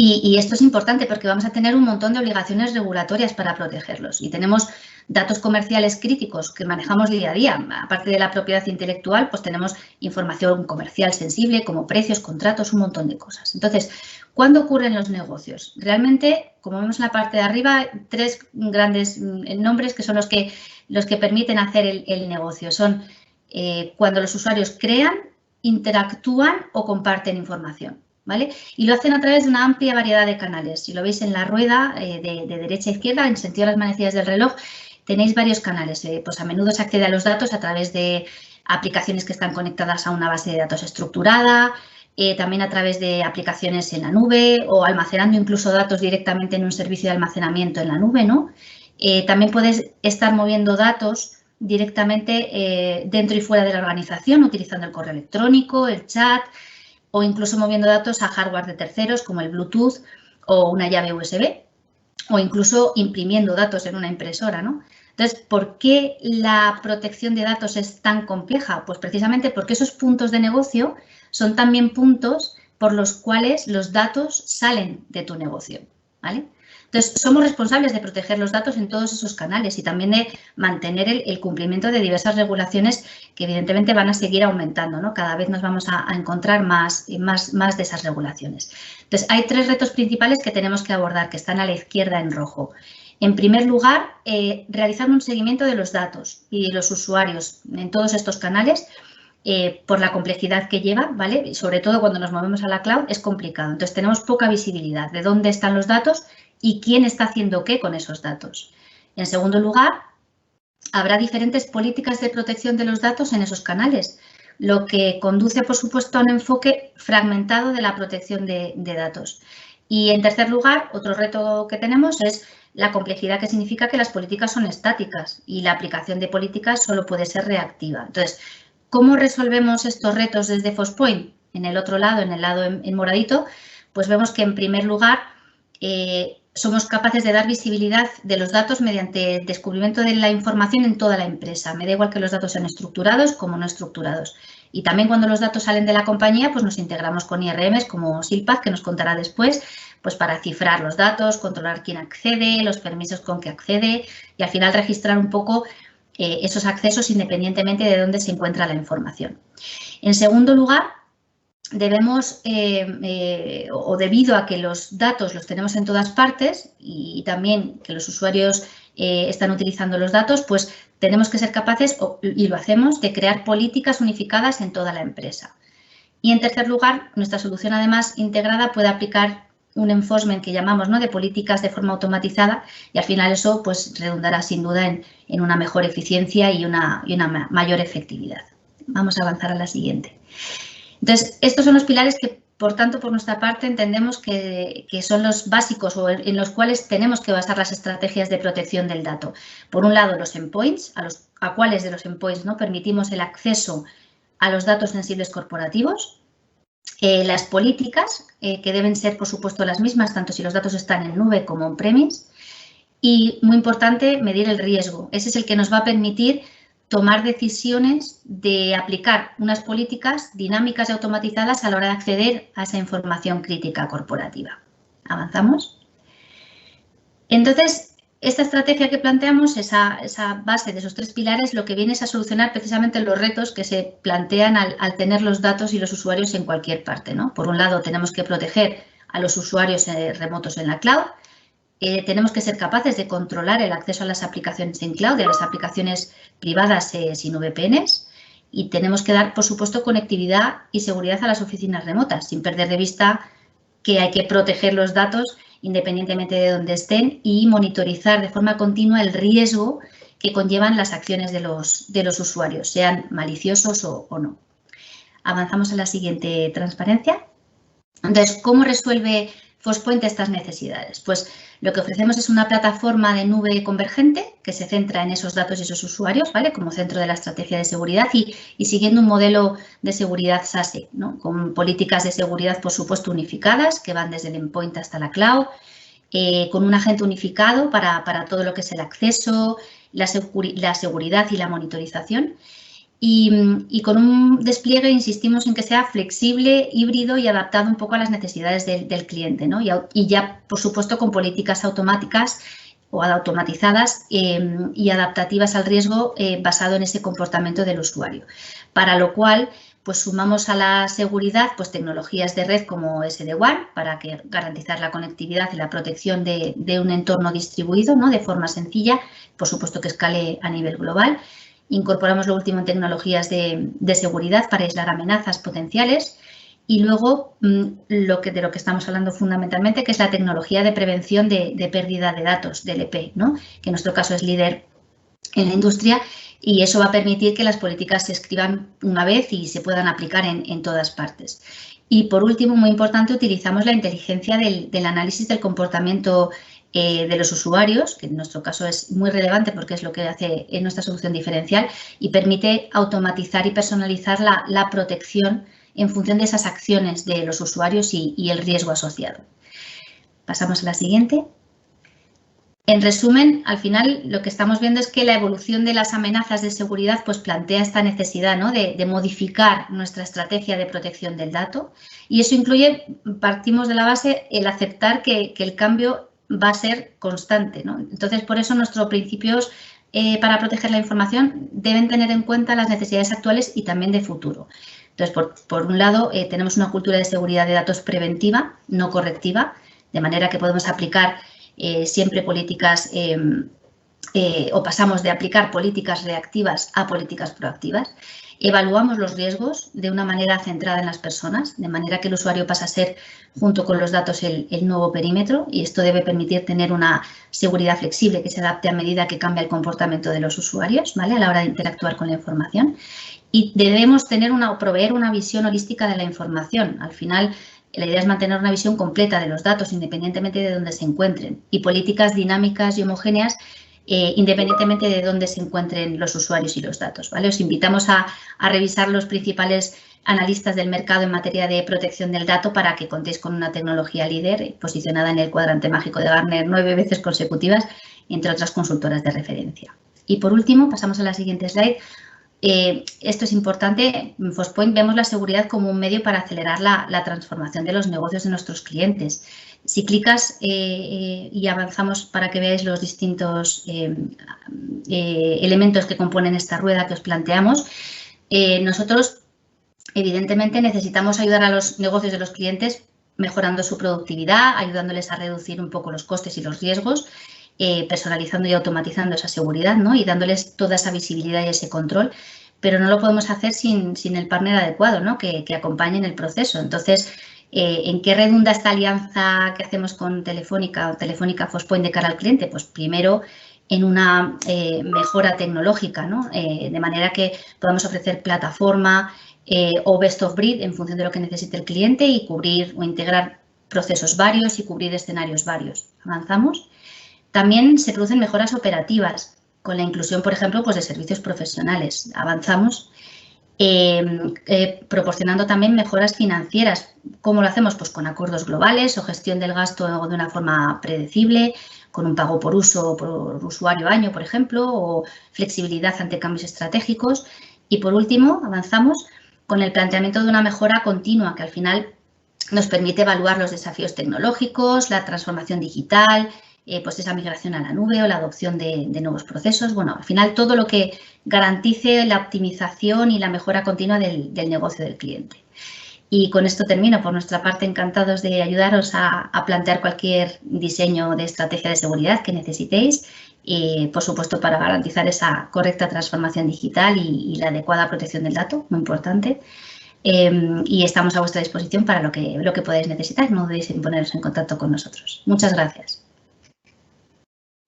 Y esto es importante porque vamos a tener un montón de obligaciones regulatorias para protegerlos y tenemos datos comerciales críticos que manejamos día a día. Aparte de la propiedad intelectual, pues tenemos información comercial sensible como precios, contratos, un montón de cosas. Entonces, ¿cuándo ocurren los negocios? Realmente, como vemos en la parte de arriba, tres grandes nombres que son los que permiten hacer el negocio. Son cuando los usuarios crean, interactúan o comparten información. ¿Vale? Y lo hacen a través de una amplia variedad de canales. Si lo veis en la rueda de derecha a izquierda, en sentido de las manecillas del reloj, tenéis varios canales. Pues a menudo se accede a los datos a través de aplicaciones que están conectadas a una base de datos estructurada, también a través de aplicaciones en la nube o almacenando incluso datos directamente en un servicio de almacenamiento en la nube, ¿no? También puedes estar moviendo datos directamente dentro y fuera de la organización, utilizando el correo electrónico, el chat, o incluso moviendo datos a hardware de terceros como el Bluetooth o una llave USB o incluso imprimiendo datos en una impresora, ¿no? Entonces, ¿por qué la protección de datos es tan compleja? Pues precisamente porque esos puntos de negocio son también puntos por los cuales los datos salen de tu negocio, ¿vale? Entonces, somos responsables de proteger los datos en todos esos canales y también de mantener el cumplimiento de diversas regulaciones que evidentemente van a seguir aumentando, ¿no? Cada vez nos vamos a encontrar más de esas regulaciones. Entonces, hay tres retos principales que tenemos que abordar, que están a la izquierda en rojo. En primer lugar, realizar un seguimiento de los datos y de los usuarios en todos estos canales por la complejidad que lleva, ¿vale? Y sobre todo cuando nos movemos a la cloud es complicado. Entonces, tenemos poca visibilidad de dónde están los datos y quién está haciendo qué con esos datos. En segundo lugar, habrá diferentes políticas de protección de los datos en esos canales, lo que conduce, por supuesto, a un enfoque fragmentado de la protección de datos. Y, en tercer lugar, otro reto que tenemos es la complejidad que significa que las políticas son estáticas y la aplicación de políticas solo puede ser reactiva. Entonces, ¿cómo resolvemos estos retos desde Forcepoint? En el otro lado, en el lado en moradito, pues vemos que, en primer lugar, somos capaces de dar visibilidad de los datos mediante el descubrimiento de la información en toda la empresa. Me da igual que los datos sean estructurados como no estructurados. Y también cuando los datos salen de la compañía, pues nos integramos con IRMs como SILPAD, que nos contará después, pues para cifrar los datos, controlar quién accede, los permisos con que accede y al final registrar un poco esos accesos independientemente de dónde se encuentra la información. En segundo lugar, debemos, o debido a que los datos los tenemos en todas partes y también que los usuarios están utilizando los datos, pues tenemos que ser capaces, y lo hacemos, de crear políticas unificadas en toda la empresa. Y en tercer lugar, nuestra solución además integrada puede aplicar un enforcement que llamamos, ¿no?, de políticas de forma automatizada y al final eso pues redundará sin duda en una mejor eficiencia y una mayor efectividad. Vamos a avanzar a la siguiente. Entonces, estos son los pilares que, por tanto, por nuestra parte, entendemos que son los básicos o en los cuales tenemos que basar las estrategias de protección del dato. Por un lado, los endpoints, a cuáles de los endpoints, ¿no?, permitimos el acceso a los datos sensibles corporativos. Las políticas, que deben ser, por supuesto, las mismas, tanto si los datos están en nube como en premise. Y, muy importante, medir el riesgo. Ese es el que nos va a permitir tomar decisiones de aplicar unas políticas dinámicas y automatizadas a la hora de acceder a esa información crítica corporativa. ¿Avanzamos? Entonces, esta estrategia que planteamos, esa base de esos tres pilares, lo que viene es a solucionar precisamente los retos que se plantean al tener los datos y los usuarios en cualquier parte, ¿no? Por un lado, tenemos que proteger a los usuarios remotos en la cloud. Tenemos que ser capaces de controlar el acceso a las aplicaciones en cloud y a las aplicaciones privadas sin VPNs. Y tenemos que dar, por supuesto, conectividad y seguridad a las oficinas remotas, sin perder de vista que hay que proteger los datos independientemente de dónde estén y monitorizar de forma continua el riesgo que conllevan las acciones de los usuarios, sean maliciosos o no. Avanzamos a la siguiente transparencia. Entonces, ¿cómo resuelve Forcepoint estas necesidades? Pues lo que ofrecemos es una plataforma de nube convergente que se centra en esos datos y esos usuarios, ¿vale?, como centro de la estrategia de seguridad y siguiendo un modelo de seguridad SASE, ¿no?, con políticas de seguridad, por supuesto, unificadas que van desde el endpoint hasta la cloud, con un agente unificado para todo lo que es el acceso, la seguridad y la monitorización. Y con un despliegue, insistimos en que sea flexible, híbrido y adaptado un poco a las necesidades del cliente, ¿no? Y ya, por supuesto, con políticas automáticas o automatizadas y adaptativas al riesgo basado en ese comportamiento del usuario. Para lo cual, pues sumamos a la seguridad pues tecnologías de red como SD-WAN para garantizar la conectividad y la protección de un entorno distribuido, ¿no?, de forma sencilla, por supuesto que escale a nivel global. Incorporamos lo último en tecnologías de seguridad para aislar amenazas potenciales y luego de lo que estamos hablando fundamentalmente, que es la tecnología de prevención de pérdida de datos, DLP, ¿no?, que en nuestro caso es líder en la industria y eso va a permitir que las políticas se escriban una vez y se puedan aplicar en todas partes. Y por último, muy importante, utilizamos la inteligencia del análisis del comportamiento de los usuarios, que en nuestro caso es muy relevante porque es lo que hace en nuestra solución diferencial y permite automatizar y personalizar la protección en función de esas acciones de los usuarios y el riesgo asociado. Pasamos a la siguiente. En resumen, al final lo que estamos viendo es que la evolución de las amenazas de seguridad pues plantea esta necesidad, ¿no?, de modificar nuestra estrategia de protección del dato y eso incluye, partimos de la base, el aceptar que el cambio va a ser constante, ¿no? Entonces, por eso nuestros principios para proteger la información deben tener en cuenta las necesidades actuales y también de futuro. Entonces, por un lado, tenemos una cultura de seguridad de datos preventiva, no correctiva, de manera que podemos aplicar siempre políticas o pasamos de aplicar políticas reactivas a políticas proactivas. Evaluamos los riesgos de una manera centrada en las personas, de manera que el usuario pasa a ser, junto con los datos, el nuevo perímetro y esto debe permitir tener una seguridad flexible que se adapte a medida que cambia el comportamiento de los usuarios, ¿vale?, a la hora de interactuar con la información. Y debemos proveer una visión holística de la información. Al final, la idea es mantener una visión completa de los datos independientemente de dónde se encuentren y políticas dinámicas y homogéneas independientemente de dónde se encuentren los usuarios y los datos, ¿vale? Os invitamos a revisar los principales analistas del mercado en materia de protección del dato para que contéis con una tecnología líder posicionada en el cuadrante mágico de Gartner 9 veces consecutivas, entre otras consultoras de referencia. Y por último, pasamos a la siguiente slide. Esto es importante. En Forcepoint vemos la seguridad como un medio para acelerar la transformación de los negocios de nuestros clientes. Si clicas y avanzamos para que veáis los distintos elementos que componen esta rueda que os planteamos, nosotros evidentemente necesitamos ayudar a los negocios de los clientes mejorando su productividad, ayudándoles a reducir un poco los costes y los riesgos, personalizando y automatizando esa seguridad, ¿no? Y dándoles toda esa visibilidad y ese control, pero no lo podemos hacer sin el partner adecuado, ¿no? que acompañe en el proceso. Entonces, ¿en qué redunda esta alianza que hacemos con Telefónica o Telefónica Forcepoint de cara al cliente? Pues primero en una mejora tecnológica, ¿no? De manera que podamos ofrecer plataforma o best of breed en función de lo que necesite el cliente y cubrir o integrar procesos varios y cubrir escenarios varios. ¿Avanzamos? También se producen mejoras operativas con la inclusión, por ejemplo, pues de servicios profesionales. Avanzamos proporcionando también mejoras financieras. ¿Cómo lo hacemos? Pues con acuerdos globales o gestión del gasto de una forma predecible, con un pago por uso por usuario año, por ejemplo, o flexibilidad ante cambios estratégicos. Y por último, avanzamos con el planteamiento de una mejora continua que al final nos permite evaluar los desafíos tecnológicos, la transformación digital, pues esa migración a la nube o la adopción de nuevos procesos. Bueno, al final todo lo que garantice la optimización y la mejora continua del negocio del cliente. Y con esto termino. Por nuestra parte, encantados de ayudaros a plantear cualquier diseño de estrategia de seguridad que necesitéis y, por supuesto, para garantizar esa correcta transformación digital y la adecuada protección del dato, muy importante. Y estamos a vuestra disposición para lo que podáis necesitar. No dudéis en poneros en contacto con nosotros. Muchas gracias.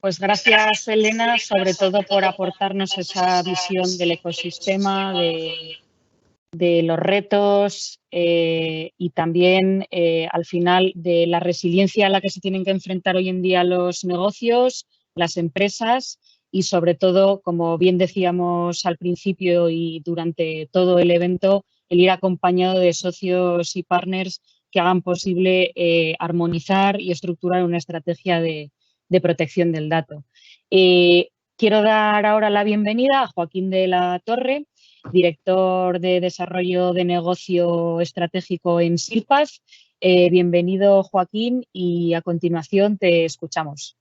Pues gracias, Elena, sobre todo por aportarnos esa visión del ecosistema, de los retos y también, al final, de la resiliencia a la que se tienen que enfrentar hoy en día los negocios, las empresas y, sobre todo, como bien decíamos al principio y durante todo el evento, el ir acompañado de socios y partners que hagan posible armonizar y estructurar una estrategia de protección del dato. Quiero dar ahora la bienvenida a Joaquín de la Torre, director de Desarrollo de Negocio Estratégico en SIRPAZ. Bienvenido, Joaquín, y a continuación te escuchamos.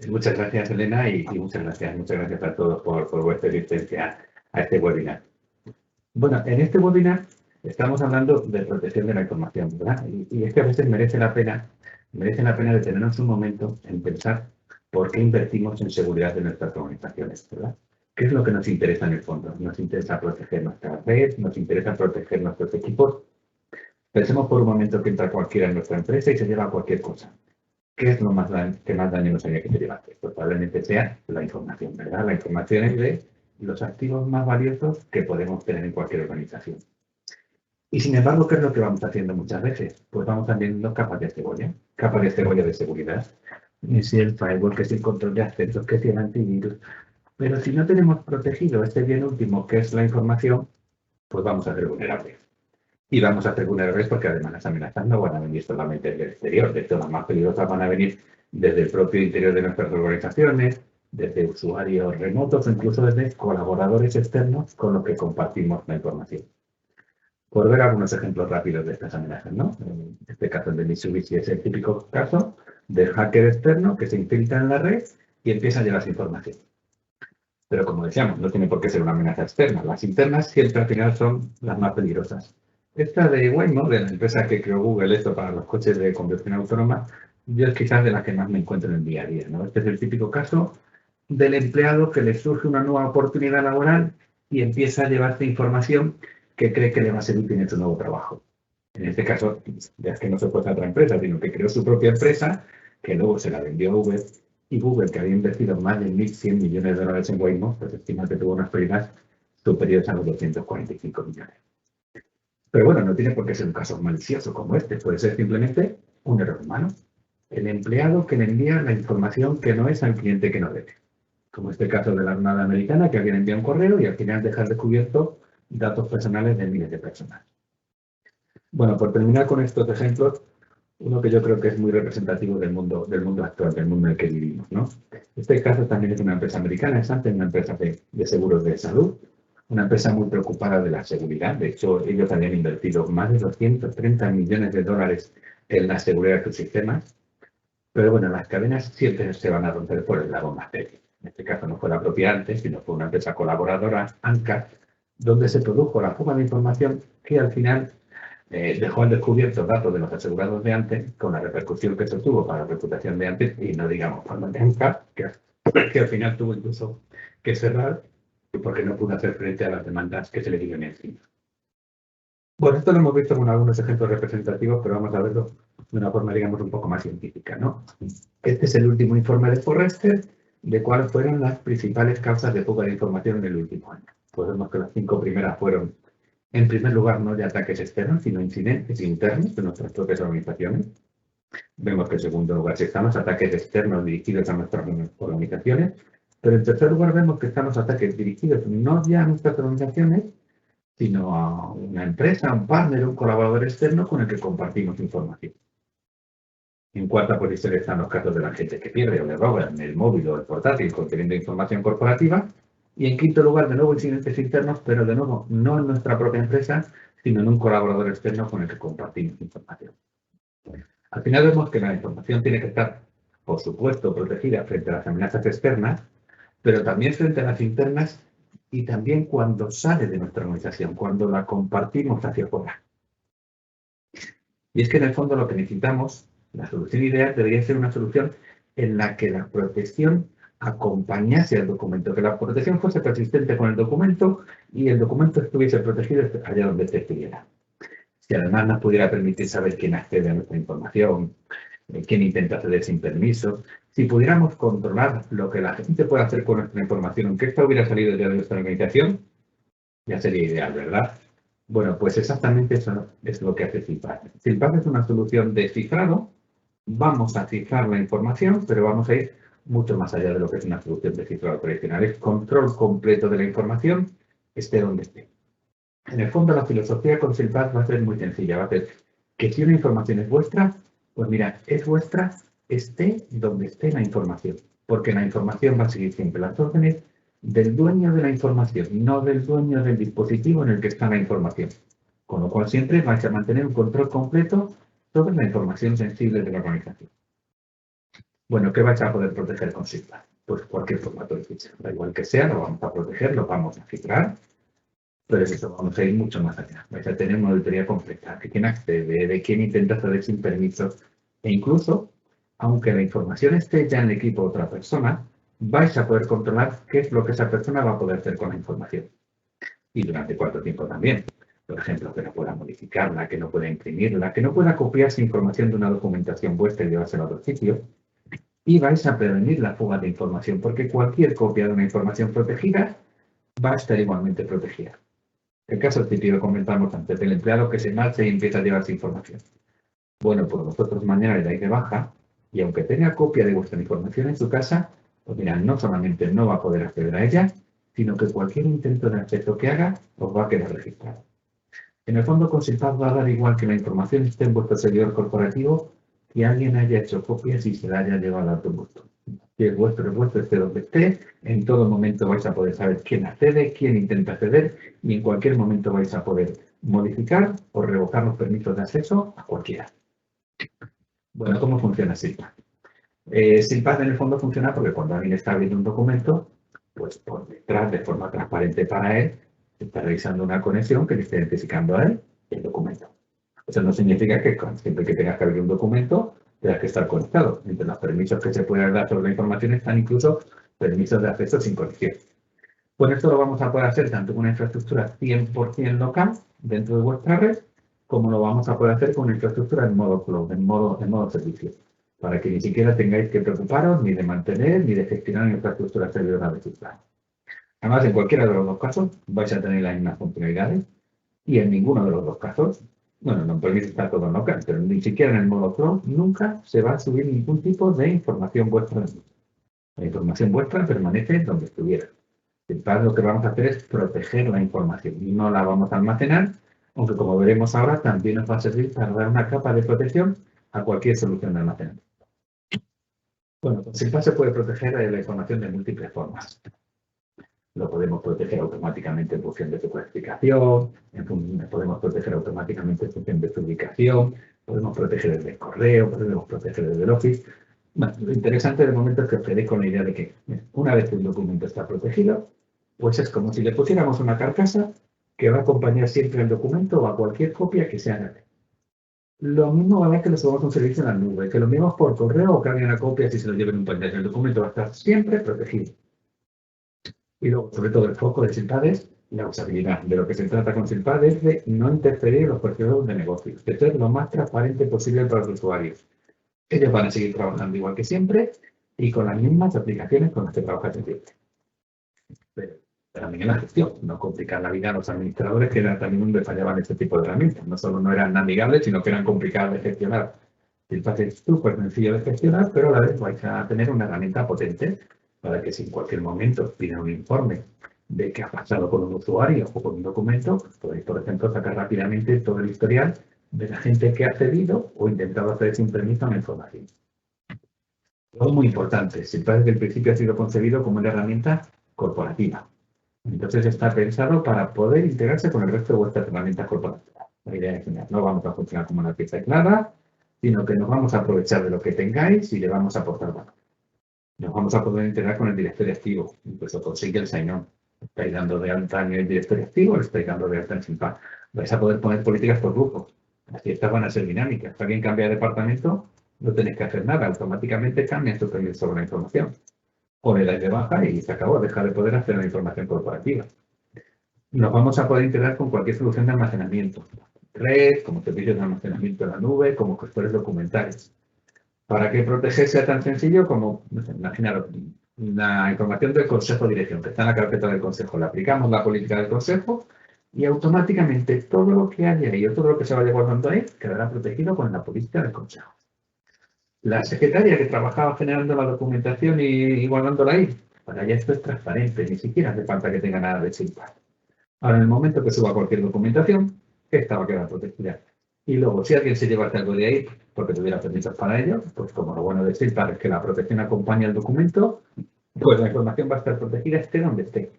Muchas gracias, Elena, y muchas gracias a todos por vuestra asistencia a este webinar. Bueno, en este webinar estamos hablando de protección de la información, ¿verdad? Y es que a veces merece la pena detenernos un momento en pensar por qué invertimos en seguridad de nuestras organizaciones, ¿verdad? ¿Qué es lo que nos interesa en el fondo? Nos interesa proteger nuestra red, nos interesa proteger nuestros equipos. Pensemos por un momento que entra cualquiera en nuestra empresa y se lleva cualquier cosa. ¿Qué es lo que más daño nos haría que se llevase? Pues probablemente sea la información, ¿verdad? La información es de los activos más valiosos que podemos tener en cualquier organización. Y sin embargo, ¿qué es lo que vamos haciendo muchas veces? Pues vamos añadiendo capas de cebolla de seguridad. Que si el firewall, que si el control de accesos, que si el antivirus. Pero si no tenemos protegido este bien último, que es la información, pues vamos a ser vulnerables. Y vamos a ser vulnerables porque además las amenazas no van a venir solamente del exterior. De hecho, las más peligrosas van a venir desde el propio interior de nuestras organizaciones, desde usuarios remotos o incluso desde colaboradores externos con los que compartimos la información. Por ver algunos ejemplos rápidos de estas amenazas, ¿no? En este caso, el de Mitsubishi es el típico caso del hacker externo que se infiltra en la red y empieza a llevarse información. Pero como decíamos, no tiene por qué ser una amenaza externa. Las internas siempre al final son las más peligrosas. Esta de Waymo, de la empresa que creó Google, esto para los coches de conducción autónoma, yo es quizás de las que más me encuentro en el día a día, ¿no? Este es el típico caso del empleado que le surge una nueva oportunidad laboral y empieza a llevarse información que cree que le va a ser útil en su nuevo trabajo. En este caso, ya es que no se fue a otra empresa, sino que creó su propia empresa, que luego se la vendió a Google, y Google, que había invertido más de 1.100 millones de dólares en Waymo, pues estima que tuvo unas pérdidas superiores a los 245 millones. Pero bueno, no tiene por qué ser un caso malicioso como este, puede ser simplemente un error humano. El empleado que le envía la información que no es al cliente que no debe. como este caso de la Armada Americana, que alguien envía un correo y al final deja descubierto datos personales de miles de personas. Bueno, por terminar con estos ejemplos, uno que yo creo que es muy representativo del mundo actual, del mundo en el que vivimos, ¿no? Este caso también es una empresa americana, es antes una empresa de seguros de salud, una empresa muy preocupada de la seguridad. De hecho, ellos habían invertido más de 230 millones de dólares en la seguridad de sus sistemas. Pero bueno, las cadenas siempre se van a romper por el lado más débil. En este caso no fue la propia antes, sino fue una empresa colaboradora, ANCA, donde se produjo la fuga de información que al final dejó al descubierto datos de los asegurados de antes, con la repercusión que eso tuvo para la reputación de antes, y no digamos cuando de ANCA, que al final tuvo incluso que cerrar porque no pudo hacer frente a las demandas que se le dieron encima. Bueno, esto lo hemos visto con algunos ejemplos representativos, pero vamos a verlo de una forma, digamos, un poco más científica, ¿no? Este es el último informe de Forrester de cuáles fueron las principales causas de fuga de información en el último año. Pues vemos que las 5 primeras fueron, en primer lugar, no de ataques externos, sino incidentes internos de nuestras propias organizaciones. Vemos que en segundo lugar están los ataques externos dirigidos a nuestras organizaciones, pero en tercer lugar vemos que están los ataques dirigidos no ya a nuestras organizaciones, sino a una empresa, un partner, un colaborador externo con el que compartimos información. En cuarta posición están los casos de la gente que pierde o le roban el móvil o el portátil conteniendo información corporativa. Y en quinto lugar, de nuevo, incidentes internos, pero de nuevo, no en nuestra propia empresa, sino en un colaborador externo con el que compartimos información. Al final vemos que la información tiene que estar, por supuesto, protegida frente a las amenazas externas, pero también frente a las internas y también cuando sale de nuestra organización, cuando la compartimos hacia afuera. Y es que en el fondo lo que necesitamos, la solución ideal debería ser una solución en la que la protección acompañase al documento, que la protección fuese persistente con el documento y el documento estuviese protegido allá donde se estuviera. Si además nos pudiera permitir saber quién accede a nuestra información, quién intenta acceder sin permiso, si pudiéramos controlar lo que la gente puede hacer con nuestra información, aunque esta hubiera salido ya de nuestra organización, ya sería ideal, ¿verdad? Bueno, pues exactamente eso es lo que hace CILPAD. CILPAD es una solución de cifrado. Vamos a cifrar la información, pero vamos a ir mucho más allá de lo que es una solución de cifrado tradicional. Es control completo de la información, esté donde esté. En el fondo, la filosofía con CILPAD va a ser muy sencilla. Va a ser que si una información es vuestra, pues mira, es vuestra, esté donde esté la información. Porque la información va a seguir siempre las órdenes del dueño de la información, no del dueño del dispositivo en el que está la información. Con lo cual siempre vais a mantener un control completo sobre la información sensible de la organización. Bueno, ¿qué vais a poder proteger con CILPAD? Pues cualquier formato de fichero. Da igual que sea, lo vamos a proteger, lo vamos a cifrar, pero es eso, vamos a ir mucho más allá. Vais a tener una auditoría completa de quién accede, de quién intenta acceder sin permiso, e incluso, aunque la información esté ya en el equipo de otra persona, vais a poder controlar qué es lo que esa persona va a poder hacer con la información. Y durante cuánto tiempo también. Por ejemplo, que no pueda modificarla, que no pueda imprimirla, que no pueda copiarse información de una documentación vuestra y llevársela a otro sitio. Y vais a prevenir la fuga de información, porque cualquier copia de una información protegida va a estar igualmente protegida. El caso típico que comentamos antes, del empleado que se marcha y empieza a llevarse información. Bueno, pues vosotros mañana le dais de baja y aunque tenga copia de vuestra información en su casa, pues mira, no solamente no va a poder acceder a ella, sino que cualquier intento de acceso que haga os va a quedar registrado. En el fondo, con CILPAD va a dar igual que la información esté en vuestro servidor corporativo, que alguien haya hecho copias y se la haya llevado al tumulto. Si es vuestro, esté donde esté, en todo momento vais a poder saber quién accede, quién intenta acceder y en cualquier momento vais a poder modificar o revocar los permisos de acceso a cualquiera. Bueno, ¿cómo funciona CILPAD? CILPAD en el fondo funciona porque cuando alguien está abriendo un documento, pues por detrás, de forma transparente para él, está realizando una conexión que le esté identificando a él el documento. Eso no significa que siempre que tengas que abrir un documento, tengas que estar conectado. Entre los permisos que se pueden dar sobre la información están incluso permisos de acceso sin conexión. Pues esto lo vamos a poder hacer tanto con una infraestructura 100% local dentro de vuestra red, como lo vamos a poder hacer con una infraestructura en modo cloud, en modo servicio, para que ni siquiera tengáis que preocuparos ni de mantener ni de gestionar una infraestructura servidora de CILPAD. Además, en cualquiera de los dos casos vais a tener las mismas funcionalidades y en ninguno de los dos casos, bueno, no permite estar todo en local, pero ni siquiera en el modo cloud nunca se va a subir ningún tipo de información vuestra. La información vuestra permanece donde estuviera. SILPAD lo que vamos a hacer es proteger la información y no la vamos a almacenar, aunque como veremos ahora también nos va a servir para dar una capa de protección a cualquier solución de almacenamiento. Bueno, con SILPAD se puede proteger la información de múltiples formas. Lo podemos proteger automáticamente en función de su clasificación, podemos proteger automáticamente en función de su ubicación, podemos proteger desde el correo, podemos proteger desde el Office. Bueno, lo interesante del momento es que os quedéis con la idea de que una vez que un documento está protegido, pues es como si le pusiéramos una carcasa que va a acompañar siempre el documento o a cualquier copia que se haga. Lo mismo va a dar que le subamos un servicio en la nube, que lo enviemos por correo o que hagan una copia si se lo lleven un pendrive. El documento va a estar siempre protegido. Y luego, sobre todo, el foco de SILPAD es la usabilidad. De lo que se trata con SILPAD es de no interferir en los procesos de negocio, de ser lo más transparente posible para los usuarios. Ellos van a seguir trabajando igual que siempre y con las mismas aplicaciones con las que trabajan siempre. Pero también en la gestión, no complicar la vida a los administradores, que era también donde fallaban este tipo de herramientas. No solo no eran amigables, sino que eran complicadas de gestionar. SILPAD es súper sencillo de gestionar, pero a la vez vais a tener una herramienta potente para que si en cualquier momento piden un informe de qué ha pasado con un usuario o con un documento, podéis, por ejemplo, sacar rápidamente todo el historial de la gente que ha cedido o intentado hacer sin permiso una información. Algo muy importante, SILPAD desde el principio ha sido concebido como una herramienta corporativa. Entonces está pensado para poder integrarse con el resto de vuestras herramientas corporativas. La idea es que no vamos a funcionar como una pieza aislada, sino que nos vamos a aprovechar de lo que tengáis y le vamos a aportar valor. Nos vamos a poder integrar con el directorio activo, incluso consigue el sign-on. Estáis dando de alta en el directorio activo, estáis dando de alta en SILPAD. Vais a poder poner políticas por grupo. Las fiestas van a ser dinámicas. Si alguien cambia de departamento, no tenéis que hacer nada. Automáticamente cambian su permiso sobre la información. O le dais de baja y se acabó. Deja de poder hacer la información corporativa. Nos vamos a poder integrar con cualquier solución de almacenamiento. Red, como servicios de almacenamiento en la nube, como gestores documentales. Para que proteger sea tan sencillo como, no sé, imaginaros, la información del consejo de dirección, que está en la carpeta del consejo. Le aplicamos la política del consejo y automáticamente todo lo que haya ahí o todo lo que se vaya guardando ahí quedará protegido con la política del consejo. La secretaria que trabajaba generando la documentación y guardándola ahí, para ella esto es transparente, ni siquiera hace falta que tenga nada de SILPAD. Ahora, en el momento que suba cualquier documentación, esta va a quedar protegida. Y luego, si alguien se lleva algo de ahí, porque tuviera permisos para ello, pues como lo bueno de SILPAD es que la protección acompaña el documento, pues la información va a estar protegida esté donde esté.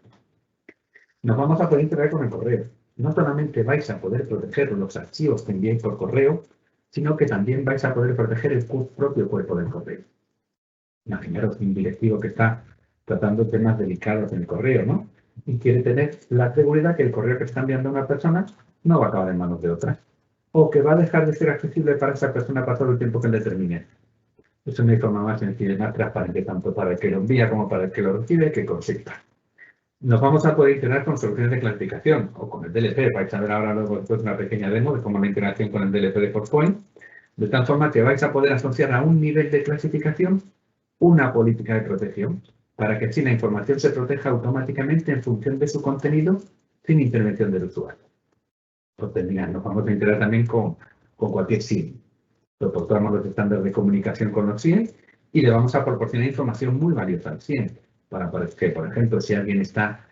Nos vamos a poder integrar con el correo. No solamente vais a poder proteger los archivos que enviéis por correo, sino que también vais a poder proteger el propio cuerpo del correo. Imaginaros un directivo que está tratando temas delicados en el correo, ¿no? Y quiere tener la seguridad que el correo que está enviando a una persona no va a acabar en manos de otra. O que va a dejar de ser accesible para esa persona para todo el tiempo que él determine. Es una forma más sencilla y más transparente tanto para el que lo envía como para el que lo recibe que con SILPAD. Nos vamos a poder integrar con soluciones de clasificación o con el DLP. Vais a ver ahora luego después una pequeña demo de cómo la integración con el DLP de Forcepoint, de tal forma que vais a poder asociar a un nivel de clasificación una política de protección, para que así la información se proteja automáticamente en función de su contenido sin intervención del usuario. Pues terminar, nos vamos a integrar también con cualquier SIEM. Soportamos los estándares de comunicación con los SIEM y le vamos a proporcionar información muy valiosa al SIEM. Para que, por ejemplo, si alguien está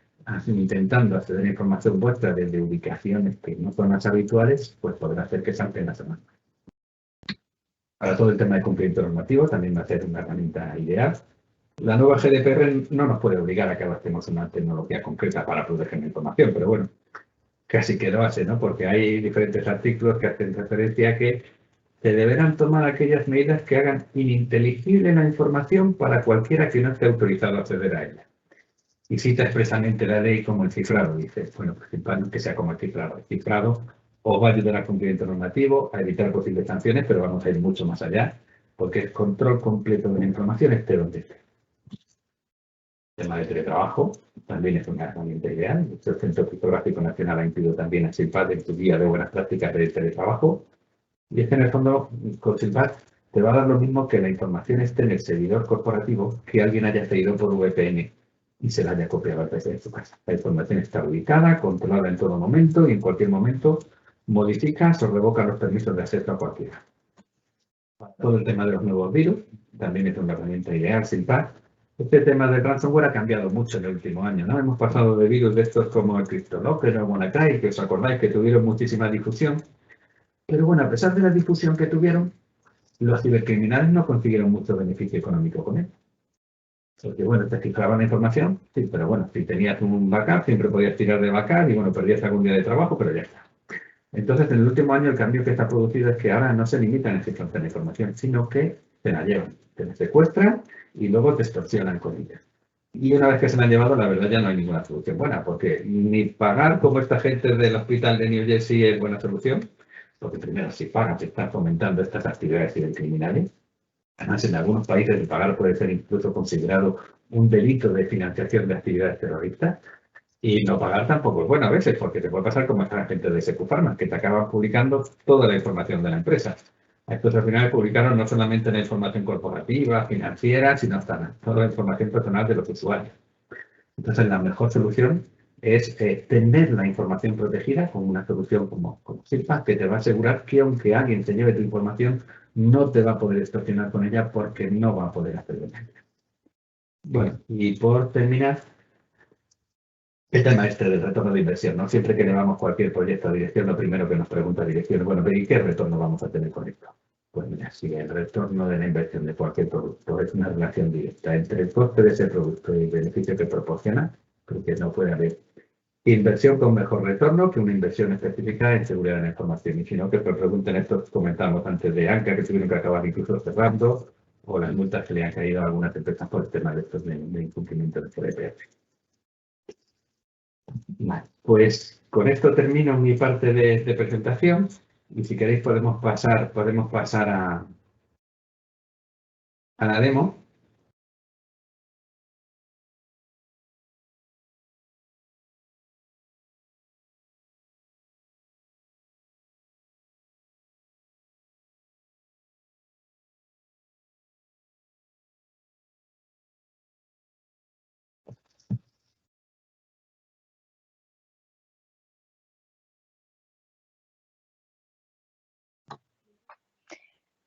intentando acceder a información vuestra desde ubicaciones que no son las habituales, pues podrá hacer que salten las demás. Para todo el tema de cumplimiento normativo también va a ser una herramienta ideal. La nueva GDPR no nos puede obligar a que adoptemos una tecnología concreta para proteger la información, pero bueno, casi que lo hace, ¿no? Porque hay diferentes artículos que hacen referencia a que se deberán tomar aquellas medidas que hagan ininteligible la información para cualquiera que no esté autorizado a acceder a ella. Y cita expresamente la ley como el cifrado. Dice, bueno, principalmente que sea como el cifrado. El cifrado os va a ayudar al cumplimiento normativo, a evitar posibles sanciones, pero vamos a ir mucho más allá, porque es control completo de la información esté donde esté. El tema de teletrabajo también es una herramienta ideal. El Centro Criptográfico Nacional ha incluido también a SILPAD en su guía de buenas prácticas de teletrabajo. Y es que en el fondo, con SILPAD te va a dar lo mismo que la información esté en el servidor corporativo que alguien haya accedido por VPN y se la haya copiado al PC de su casa. La información está ubicada, controlada en todo momento y en cualquier momento modificas o revocas los permisos de acceso a cualquiera. Todo el tema de los nuevos virus también es una herramienta ideal, SILPAD, Este tema del ransomware ha cambiado mucho en el último año, ¿no? Hemos pasado de virus de estos como el CryptoLocker o WannaCry, que os acordáis que tuvieron muchísima difusión. Pero bueno, a pesar de la difusión que tuvieron, los cibercriminales no consiguieron mucho beneficio económico con él. Porque bueno, te cifraban la información, sí, pero bueno, si tenías un backup, siempre podías tirar de backup y bueno, perdías algún día de trabajo, pero ya está. Entonces, en el último año el cambio que se ha producido es que ahora no se limitan a cifrarte la información, sino que te la llevan, te la secuestran y luego te extorsionan con ella. Y una vez que se la han llevado, la verdad ya no hay ninguna solución buena, porque ni pagar como esta gente del hospital de New Jersey es buena solución, porque primero si pagas te están fomentando estas actividades cibercriminales. Además, en algunos países el pagar puede ser incluso considerado un delito de financiación de actividades terroristas. Y no pagar tampoco es bueno a veces, porque te puede pasar como esta gente de Secufarma, que te acaban publicando toda la información de la empresa. Estos al final publicaron no solamente la información corporativa, financiera, sino hasta toda la información personal de los usuarios. Entonces, la mejor solución es tener la información protegida con una solución como SIGPAS, que te va a asegurar que aunque alguien te lleve tu información, no te va a poder extorsionar con ella porque no va a poder hacerlo. Bueno, y por terminar, el tema este del retorno de inversión, ¿no? Siempre que elevamos cualquier proyecto a dirección, lo primero que nos pregunta dirección, bueno, ¿y qué retorno vamos a tener con esto? Pues mira, si el retorno de la inversión de cualquier producto es una relación directa entre el coste de ese producto y el beneficio que proporciona, porque no puede haber inversión con mejor retorno que una inversión específica en seguridad de la información. Y si no, que te pregunten esto que comentamos antes de Anca, que tuvieron que acabar incluso cerrando, o las multas que le han caído a algunas empresas por el tema de estos de incumplimiento de GDPR. Vale, pues con esto termino mi parte de presentación y si queréis podemos pasar a la demo.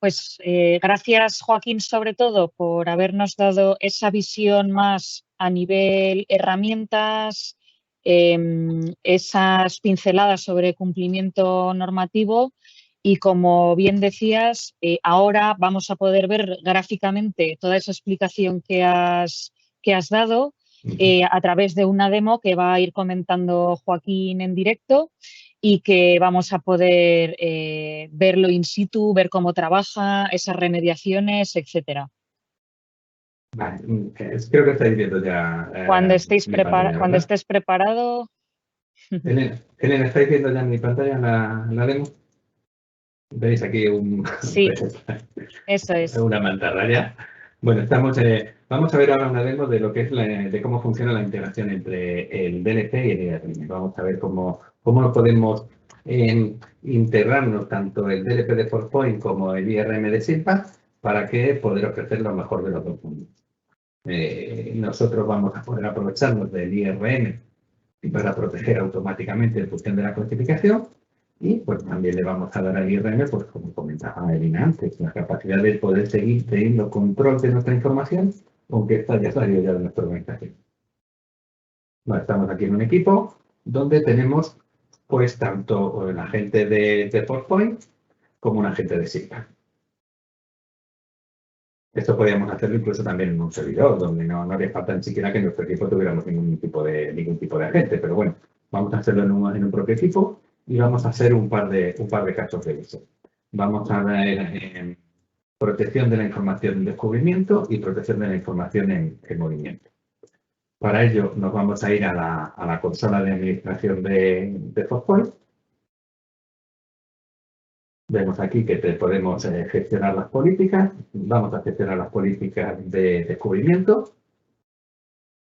Pues gracias, Joaquín, sobre todo por habernos dado esa visión más a nivel herramientas, esas pinceladas sobre cumplimiento normativo y, como bien decías, ahora vamos a poder ver gráficamente toda esa explicación que has dado a través de una demo que va a ir comentando Joaquín en directo y que vamos a poder verlo in situ, ver cómo trabaja, esas remediaciones, etcétera. Vale, creo que estáis viendo ya. Cuando estés preparado. Elena, ¿estáis viendo ya en mi pantalla la demo? ¿Veis aquí Sí, eso es. Una mantarraya? Bueno, vamos a ver ahora una demo de lo que es de cómo funciona la integración entre el DLP y el IRM. Vamos a ver cómo podemos integrarnos tanto el DLP de Forcepoint como el IRM de SIGPAS para que poder ofrecer lo mejor de los dos mundos. Nosotros vamos a poder aprovecharnos del IRM para proteger automáticamente en función de la clasificación. Y pues también le vamos a dar al IRM, pues como comentaba Elena antes, la capacidad de poder seguir teniendo control de nuestra información, aunque esta ya salió ya de nuestra organización. Bueno, estamos aquí en un equipo donde tenemos pues tanto el agente de Forcepoint como un agente de SIGPAS. Esto podríamos hacerlo incluso también en un servidor, donde no haría falta ni siquiera que en nuestro equipo tuviéramos ningún tipo de agente, pero bueno, vamos a hacerlo en un propio equipo. Y vamos a hacer un par de casos de uso. Vamos a ver protección de la información en descubrimiento y protección de la información en movimiento. Para ello nos vamos a ir a la consola de administración de Forcepoint. Vemos aquí que podemos gestionar las políticas. Vamos a gestionar las políticas de descubrimiento.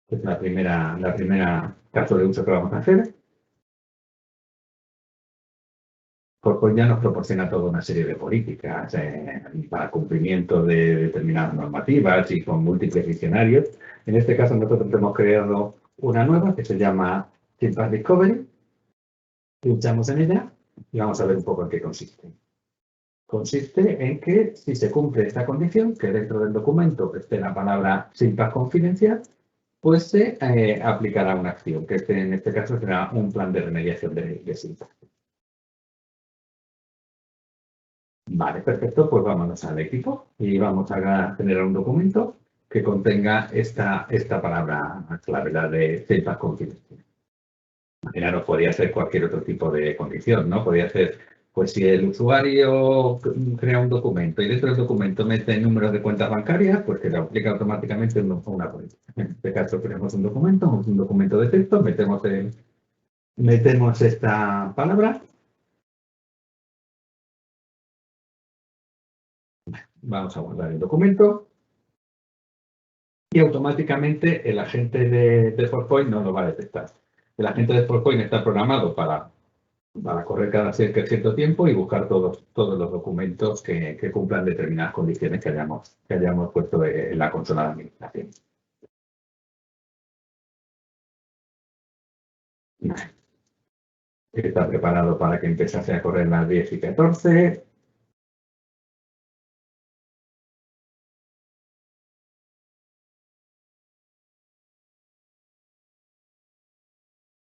Es la primera caso de uso que vamos a hacer. Forcepoint ya nos proporciona toda una serie de políticas para cumplimiento de determinadas normativas y con múltiples diccionarios. En este caso nosotros hemos creado una nueva que se llama SIGPAS Discovery. Pinchamos en ella y vamos a ver un poco en qué consiste. consiste en que si se cumple esta condición, que dentro del documento esté la palabra SILPAS confidencial, pues se aplicará una acción, que en este caso será un plan de remediación de SILPAS. Vale, perfecto, pues vámonos al equipo y vamos a generar un documento que contenga esta palabra clave, la de SILPAS confidencial. Imaginaros, podría ser cualquier otro tipo de condición, ¿no? Podría ser, pues si el usuario crea un documento y dentro del documento mete números de cuentas bancarias, pues que se aplica automáticamente una política. En este caso creamos un documento de texto, metemos esta palabra. Vamos a guardar el documento y automáticamente el agente de Forcepoint no lo va a detectar. El agente de Forcepoint está programado para correr cada cierto tiempo y buscar todos los documentos que cumplan determinadas condiciones que hayamos puesto en la consola de administración. Está preparado para que empezase a correr las 10 y 14.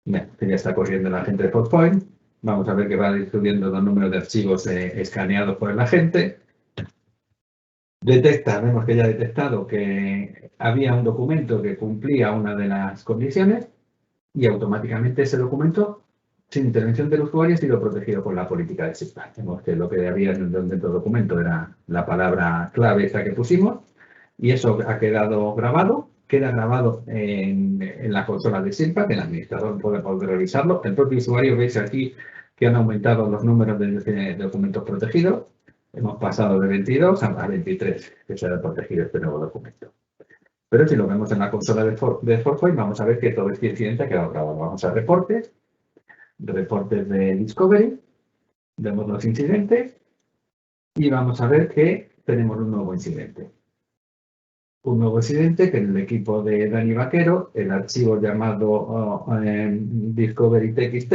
Bien, ya está corriendo el agente de Forcepoint. Vamos a ver que va distribuyendo los números de archivos escaneados por el agente. Vemos que ya ha detectado que había un documento que cumplía una de las condiciones y automáticamente ese documento, sin intervención del usuario, ha sido protegido por la política de SILPAS. Vemos que lo que había dentro del documento era la palabra clave esta que pusimos y eso ha quedado grabado. Queda grabado en la consola de SILPAS, el administrador puede poder revisarlo. El propio usuario, veis aquí que han aumentado los números de documentos protegidos. Hemos pasado de 22 a 23 que se ha protegido este nuevo documento. Pero si lo vemos en la consola de Forcepoint, vamos a ver que todo este incidente ha quedado grabado. Vamos a reportes de Discovery, vemos los incidentes y vamos a ver que tenemos un nuevo incidente. Un nuevo incidente que en el equipo de Dani Vaquero, el archivo llamado Discovery TXT,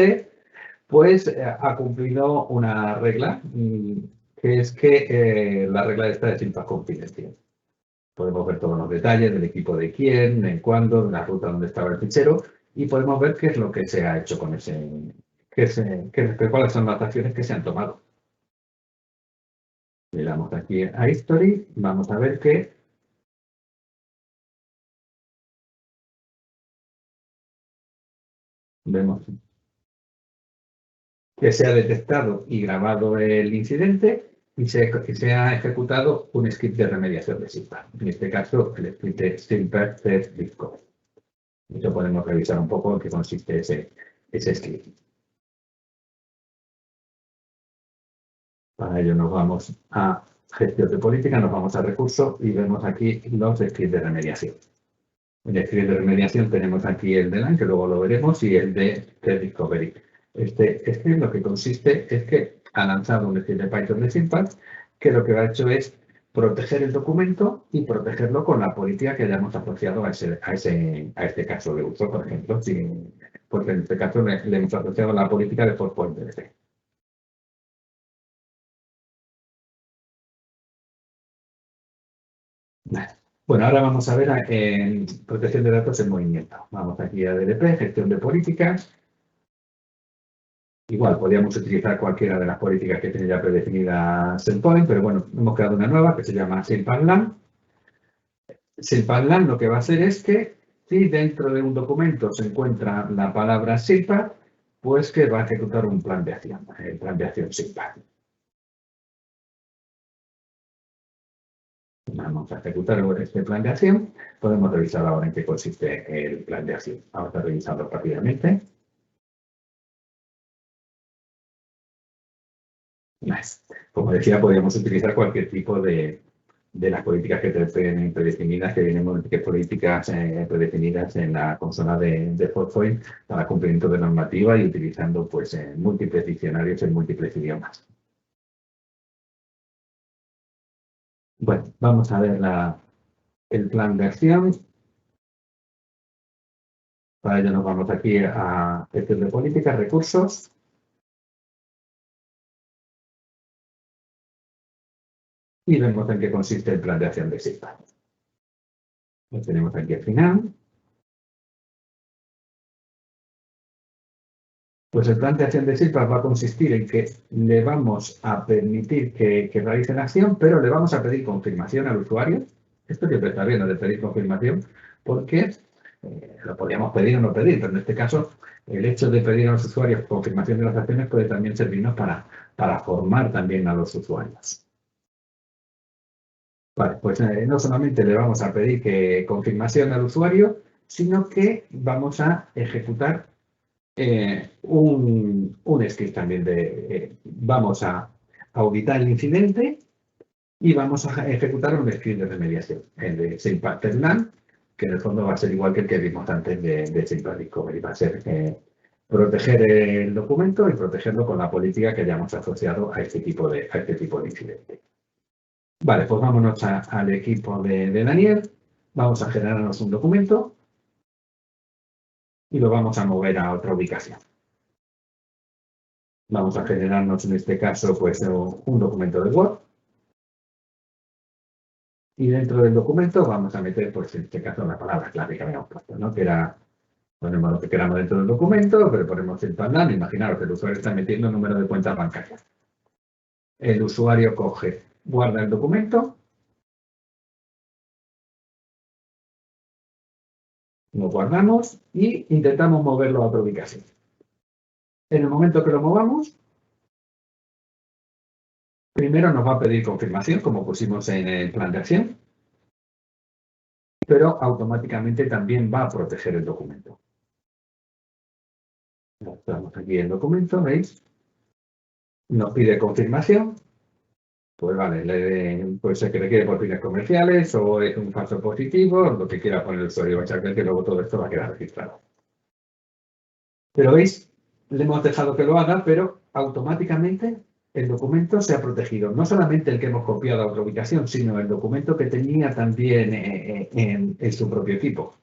pues ha cumplido una regla, que es que la regla esta de SILPAS confidencial. Podemos ver todos los detalles del equipo de quién, en cuándo, de la ruta donde estaba el fichero y podemos ver qué es lo que se ha hecho con cuáles son las acciones que se han tomado. Le damos aquí a History, vamos a ver que vemos que se ha detectado y grabado el incidente y se ha ejecutado un script de remediación de SILPAS. En este caso, el script de SILPAS Test Discovery. Eso podemos revisar un poco en qué consiste ese script. Para ello nos vamos a gestión de política, nos vamos a recursos y vemos aquí los scripts de remediación. En el script de remediación tenemos aquí el de LAN, que luego lo veremos, y el de Test Discovery. Este script lo que consiste es que ha lanzado un script de Python de SILPAS que lo que ha hecho es proteger el documento y protegerlo con la política que hayamos asociado a este caso de uso. Por ejemplo, pues en este caso le hemos asociado la política de Forcepoint DDP. Bueno, ahora vamos a ver en protección de datos en movimiento. Vamos aquí a DDP, gestión de políticas. Igual, podríamos utilizar cualquiera de las políticas que tiene ya predefinida SailPoint, pero bueno, hemos creado una nueva que se llama SailPass LAN. SailPass LAN lo que va a hacer es que si dentro de un documento se encuentra la palabra SailPass, pues que va a ejecutar un plan de acción, el plan de acción SailPass. Vamos a ejecutar este plan de acción. Podemos revisar ahora en qué consiste el plan de acción. Vamos a revisarlo rápidamente. Como decía, podríamos utilizar cualquier tipo de las políticas que tienen predefinidas, que vienen políticas predefinidas en la consola de Forcepoint para cumplimiento de normativa y utilizando pues múltiples diccionarios en múltiples idiomas. Bueno, vamos a ver el plan de acción. Para ello nos vamos aquí a gestión de políticas, recursos. y vemos en qué consiste el plan de acción de SIPA. Lo tenemos aquí al final. Pues el plan de acción de SIPA va a consistir en que le vamos a permitir que realice la acción, pero le vamos a pedir confirmación al usuario. Esto siempre está bien, de pedir confirmación, porque lo podríamos pedir o no pedir, pero en este caso el hecho de pedir a los usuarios confirmación de las acciones puede también servirnos para formar también a los usuarios. Vale, pues no solamente le vamos a pedir confirmación al usuario, sino que vamos a ejecutar un script también vamos a auditar el incidente y vamos a ejecutar un script de remediación, el de SailPath que en el fondo va a ser igual que el que vimos antes de SailPath Discovery. Va a ser proteger el documento y protegerlo con la política que hayamos asociado a este tipo de incidente. Vale, pues vámonos al equipo de Daniel. Vamos a generarnos un documento y lo vamos a mover a otra ubicación. Vamos a generarnos en este caso pues un documento de Word. Y dentro del documento vamos a meter, pues en este caso, la palabra clave que habíamos puesto, ¿no? Que era, ponemos lo que queramos dentro del documento, pero ponemos el plan. Imaginaros que el usuario está metiendo el número de cuenta bancaria. El usuario coge, guarda el documento. Lo guardamos y intentamos moverlo a otra ubicación. En el momento que lo movamos, primero nos va a pedir confirmación, como pusimos en el plan de acción, pero automáticamente también va a proteger el documento. Estamos aquí en el documento, ¿veis? Nos pide confirmación. Pues vale, puede ser que le quede por fines comerciales o es un falso positivo, lo que quiera poner el usuario. Vais a ver que luego todo esto va a quedar registrado. Pero veis, le hemos dejado que lo haga, pero automáticamente el documento se ha protegido. No solamente el que hemos copiado a otra ubicación, sino el documento que tenía también en su propio equipo.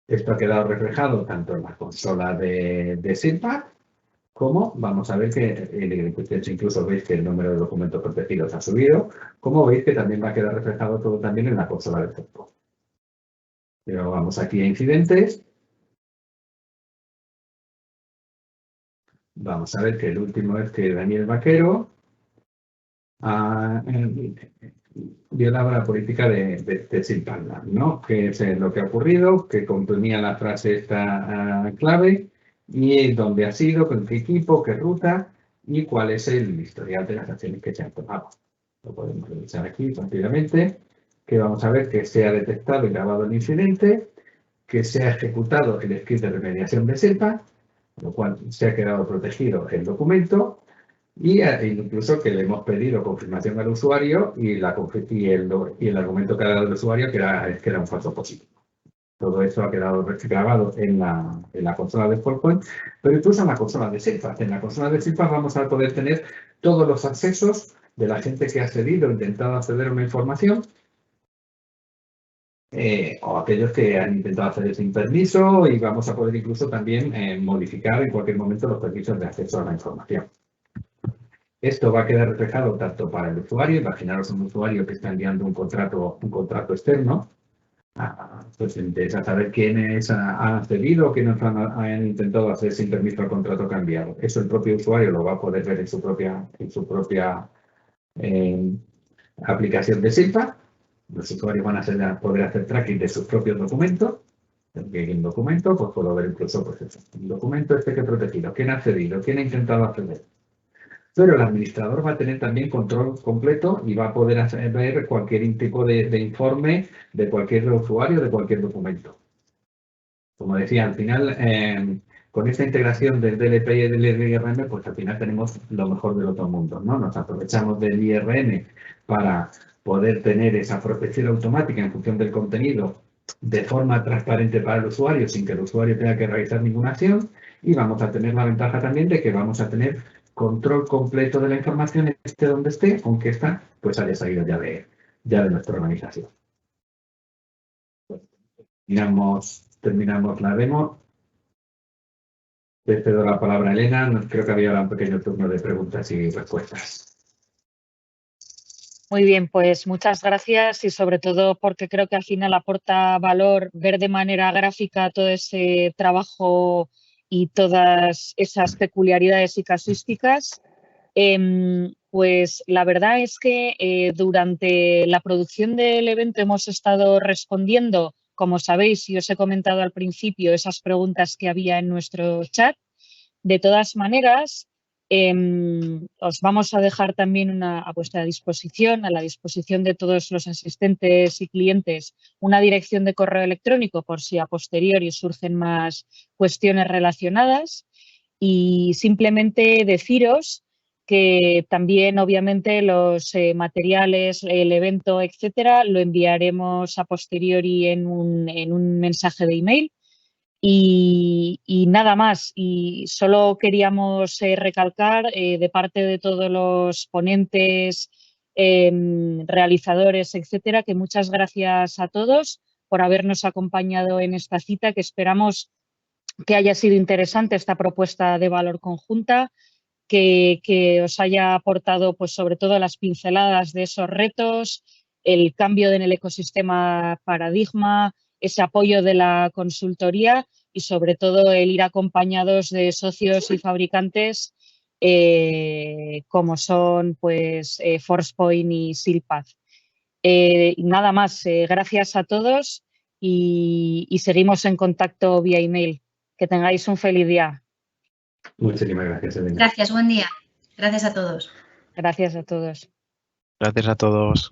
Esto ha quedado reflejado tanto en la consola de SailPath, como vamos a ver que incluso veis que el número de documentos protegidos ha subido, como veis que también va a quedar reflejado todo también en la consola de SailPath. Pero vamos aquí a incidentes. Vamos a ver que el último es que Daniel Vaquero violaba la política de SailPath, ¿no? Que es lo que ha ocurrido, que contenía la frase esta clave y dónde ha sido, con qué equipo, qué ruta y cuál es el historial de las acciones que se han tomado. Lo podemos revisar aquí rápidamente, que vamos a ver que se ha detectado y grabado el incidente, que se ha ejecutado el script de remediación de SailPath, lo cual se ha quedado protegido el documento y incluso que le hemos pedido confirmación al usuario y el argumento que ha dado el usuario que era un falso positivo. Todo esto ha quedado grabado en la consola de FallPoint, pero incluso en la consola de SailPath. En la consola de SailPath vamos a poder tener todos los accesos de la gente que ha accedido o intentado acceder a una información o aquellos que han intentado acceder sin permiso y vamos a poder incluso también modificar en cualquier momento los permisos de acceso a la información. Esto va a quedar reflejado tanto para el usuario, imaginaros un usuario que está enviando un contrato externo, pues interesa saber quiénes han accedido o quiénes han intentado hacer sin permiso el contrato que ha enviado. Eso el propio usuario lo va a poder ver en su propia aplicación de SailPath. Los usuarios van a poder hacer tracking de sus propios documentos. En un documento, pues puedo ver incluso pues eso, un documento que he protegido, quién ha accedido, quién ha intentado acceder. Pero el administrador va a tener también control completo y va a poder ver cualquier tipo de informe de cualquier usuario, de cualquier documento. Como decía, al final, con esta integración del DLP y del IRM, pues al final tenemos lo mejor del otro mundo, ¿no? Nos aprovechamos del IRM para poder tener esa protección automática en función del contenido de forma transparente para el usuario, sin que el usuario tenga que realizar ninguna acción. Y vamos a tener la ventaja también de que vamos a tener control completo de la información, esté donde esté, aunque esta pues haya salido ya de nuestra organización. Terminamos la demo. Le cedo la palabra a Elena. Creo que había ahora un pequeño turno de preguntas y respuestas. Muy bien, pues muchas gracias y sobre todo porque creo que al final aporta valor ver de manera gráfica todo ese trabajo y todas esas peculiaridades y casuísticas. Pues la verdad es que durante la producción del evento hemos estado respondiendo, como sabéis y os he comentado al principio, esas preguntas que había en nuestro chat. De todas maneras, os vamos a dejar también a vuestra disposición, a la disposición de todos los asistentes y clientes, una dirección de correo electrónico por si a posteriori surgen más cuestiones relacionadas. Y simplemente deciros que también, obviamente, los materiales, el evento, etcétera, lo enviaremos a posteriori en un mensaje de email. Y nada más, y solo queríamos recalcar de parte de todos los ponentes, realizadores, etcétera, que muchas gracias a todos por habernos acompañado en esta cita, que esperamos que haya sido interesante esta propuesta de valor conjunta, que os haya aportado pues sobre todo las pinceladas de esos retos, el cambio en el ecosistema paradigma, ese apoyo de la consultoría y sobre todo el ir acompañados de socios y fabricantes como son pues Forcepoint y Silpath. Y nada más, gracias a todos y seguimos en contacto vía email. Que tengáis un feliz día. Muchísimas gracias, Elena. Gracias, buen día. Gracias a todos. Gracias a todos. Gracias a todos.